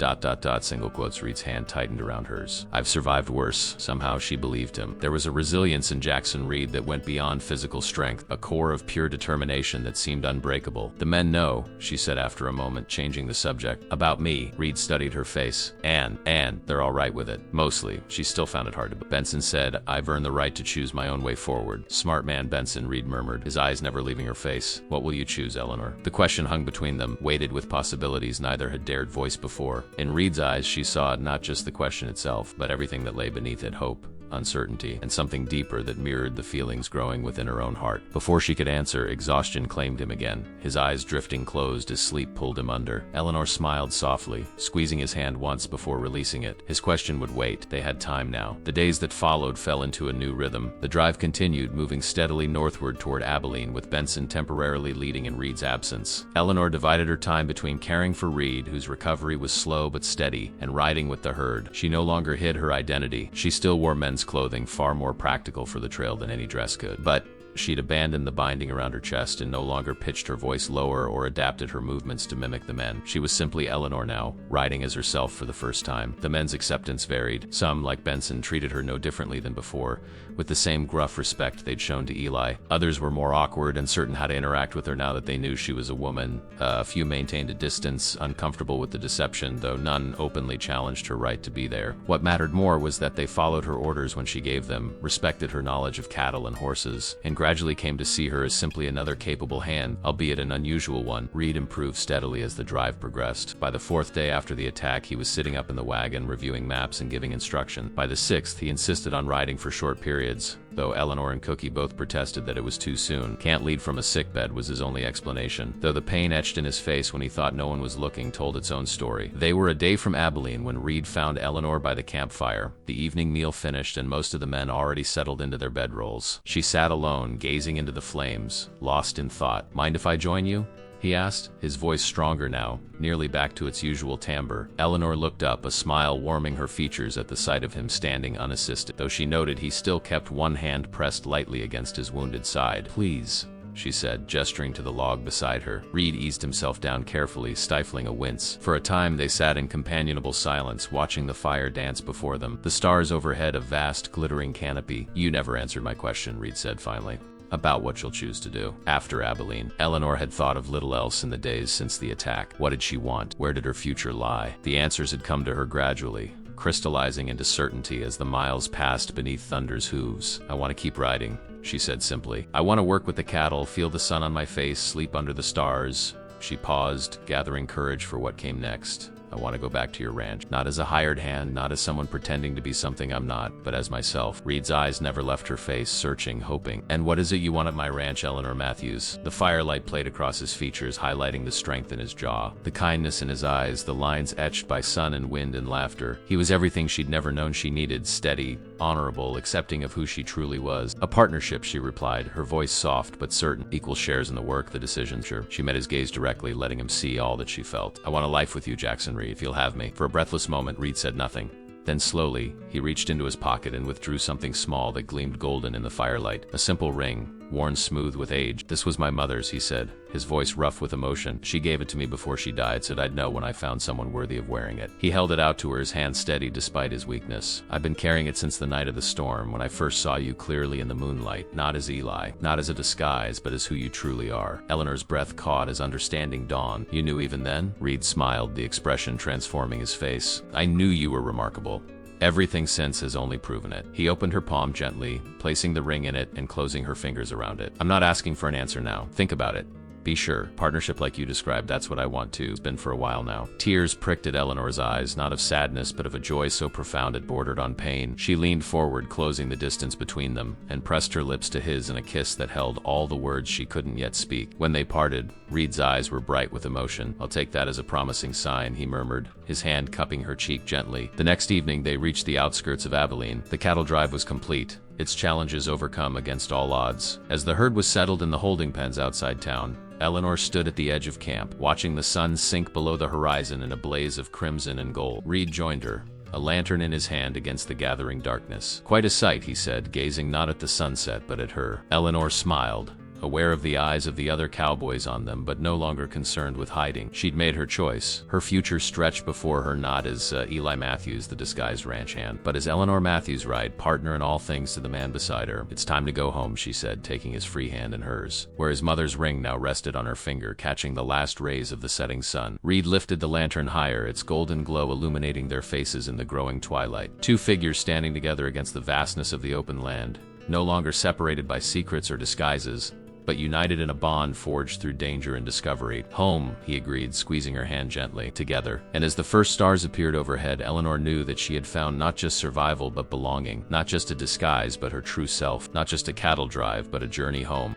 single quotes. Reed's hand tightened around hers. I've survived worse. Somehow she believed him. There was a resilience in Jackson Reed that went beyond physical strength, a core of pure determination that seemed unbreakable. The men know, she said after a moment, changing the subject. About me. Reed studied her face. And they're all right with it. Mostly. She still found it hard to believe. Benson said, I've earned the right to choose my own way forward. Smart man, Benson, Reed murmured, his eyes never leaving her face. What will you choose, Eleanor? The question hung between them, weighted with possibilities neither had dared voice before. In Reed's eyes, she saw not just the question itself, but everything that lay beneath it: hope, uncertainty, and something deeper that mirrored the feelings growing within her own heart. Before she could answer, exhaustion claimed him again, his eyes drifting closed as sleep pulled him under. Eleanor smiled softly, squeezing his hand once before releasing it. His question would wait. They had time now. The days that followed fell into a new rhythm. The drive continued, moving steadily northward toward Abilene, with Benson temporarily leading in Reed's absence. Eleanor divided her time between caring for Reed, whose recovery was slow but steady, and riding with the herd. She no longer hid her identity. She still wore men's clothing, far more practical for the trail than any dress could. But she'd abandoned the binding around her chest and no longer pitched her voice lower or adapted her movements to mimic the men. She was simply Eleanor now, riding as herself for the first time. The men's acceptance varied. Some, like Benson, treated her no differently than before, with the same gruff respect they'd shown to Eli. Others were more awkward, uncertain how to interact with her now that they knew she was a woman. A few maintained a distance, uncomfortable with the deception, though none openly challenged her right to be there. What mattered more was that they followed her orders when she gave them, respected her knowledge of cattle and horses, and gradually came to see her as simply another capable hand, albeit an unusual one. Reed improved steadily as the drive progressed. By the fourth day after the attack, he was sitting up in the wagon, reviewing maps and giving instruction. By the sixth, he insisted on riding for short periods, though Eleanor and Cookie both protested that it was too soon. Can't lead from a sickbed was his only explanation, though the pain etched in his face when he thought no one was looking told its own story. They were a day from Abilene when Reed found Eleanor by the campfire, the evening meal finished and most of the men already settled into their bedrolls. She sat alone, gazing into the flames, lost in thought. Mind if I join you? He asked, his voice stronger now, nearly back to its usual timbre. Eleanor looked up, a smile warming her features at the sight of him standing unassisted, though she noted he still kept one hand pressed lightly against his wounded side. Please, she said, gesturing to the log beside her. Reed eased himself down carefully, stifling a wince. For a time they sat in companionable silence, watching the fire dance before them, the stars overhead a vast, glittering canopy. You never answered my question, Reed said finally. About what you'll choose to do after Abilene. Eleanor had thought of little else in the days since the attack. What did she want? Where did her future lie? The answers had come to her gradually, crystallizing into certainty as the miles passed beneath Thunder's hooves. I want to keep riding, she said simply. I want to work with the cattle, feel the sun on my face, sleep under the stars. She paused, gathering courage for what came next. I want to go back to your ranch, not as a hired hand, not as someone pretending to be something I'm not, but as myself. Reed's eyes never left her face, searching, hoping. And what is it you want at my ranch, Eleanor Matthews? The firelight played across his features, highlighting the strength in his jaw, the kindness in his eyes, the lines etched by sun and wind and laughter. He was everything she'd never known she needed: steady, honorable, accepting of who she truly was. A partnership, she replied, her voice soft but certain. Equal shares in the work, the decisions. Sure. She met his gaze directly, letting him see all that she felt. I want a life with you, Jackson Reed, if you'll have me. For a breathless moment, Reed said nothing. Then slowly, he reached into his pocket and withdrew something small that gleamed golden in the firelight. A simple ring, worn smooth with age. This was my mother's, he said, his voice rough with emotion. She gave it to me before she died, said I'd know when I found someone worthy of wearing it. He held it out to her, his hand steady despite his weakness. I've been carrying it since the night of the storm, when I first saw you clearly in the moonlight, not as Eli, not as a disguise, but as who you truly are. Eleanor's breath caught as understanding dawned. You knew even then? Reed smiled, the expression transforming his face. I knew you were remarkable. Everything since has only proven it. He opened her palm gently, placing the ring in it and closing her fingers around it. I'm not asking for an answer now. Think about it. Be sure. Partnership like you described, that's what I want too. It's been for a while now. Tears pricked at Eleanor's eyes, not of sadness, but of a joy so profound it bordered on pain. She leaned forward, closing the distance between them, and pressed her lips to his in a kiss that held all the words she couldn't yet speak. When they parted, Reed's eyes were bright with emotion. I'll take that as a promising sign, he murmured, his hand cupping her cheek gently. The next evening they reached the outskirts of Abilene. The cattle drive was complete. its challenges overcome against all odds. As the herd was settled in the holding pens outside town, Eleanor stood at the edge of camp, watching the sun sink below the horizon in a blaze of crimson and gold. Reed joined her, a lantern in his hand against the gathering darkness. "Quite a sight," he said, gazing not at the sunset but at her. Eleanor smiled, aware of the eyes of the other cowboys on them, but no longer concerned with hiding. She'd made her choice. Her future stretched before her, not as Eli Matthews, the disguised ranch hand, but as Eleanor Matthews' ride, partner in all things to the man beside her. "It's time to go home," she said, taking his free hand in hers, where his mother's ring now rested on her finger, catching the last rays of the setting sun. Reed lifted the lantern higher, its golden glow illuminating their faces in the growing twilight. Two figures standing together against the vastness of the open land, no longer separated by secrets or disguises, but united in a bond forged through danger and discovery. "Home," he agreed, squeezing her hand gently. Together. And as the first stars appeared overhead, Eleanor knew that she had found not just survival but belonging, not just a disguise but her true self, not just a cattle drive but a journey home.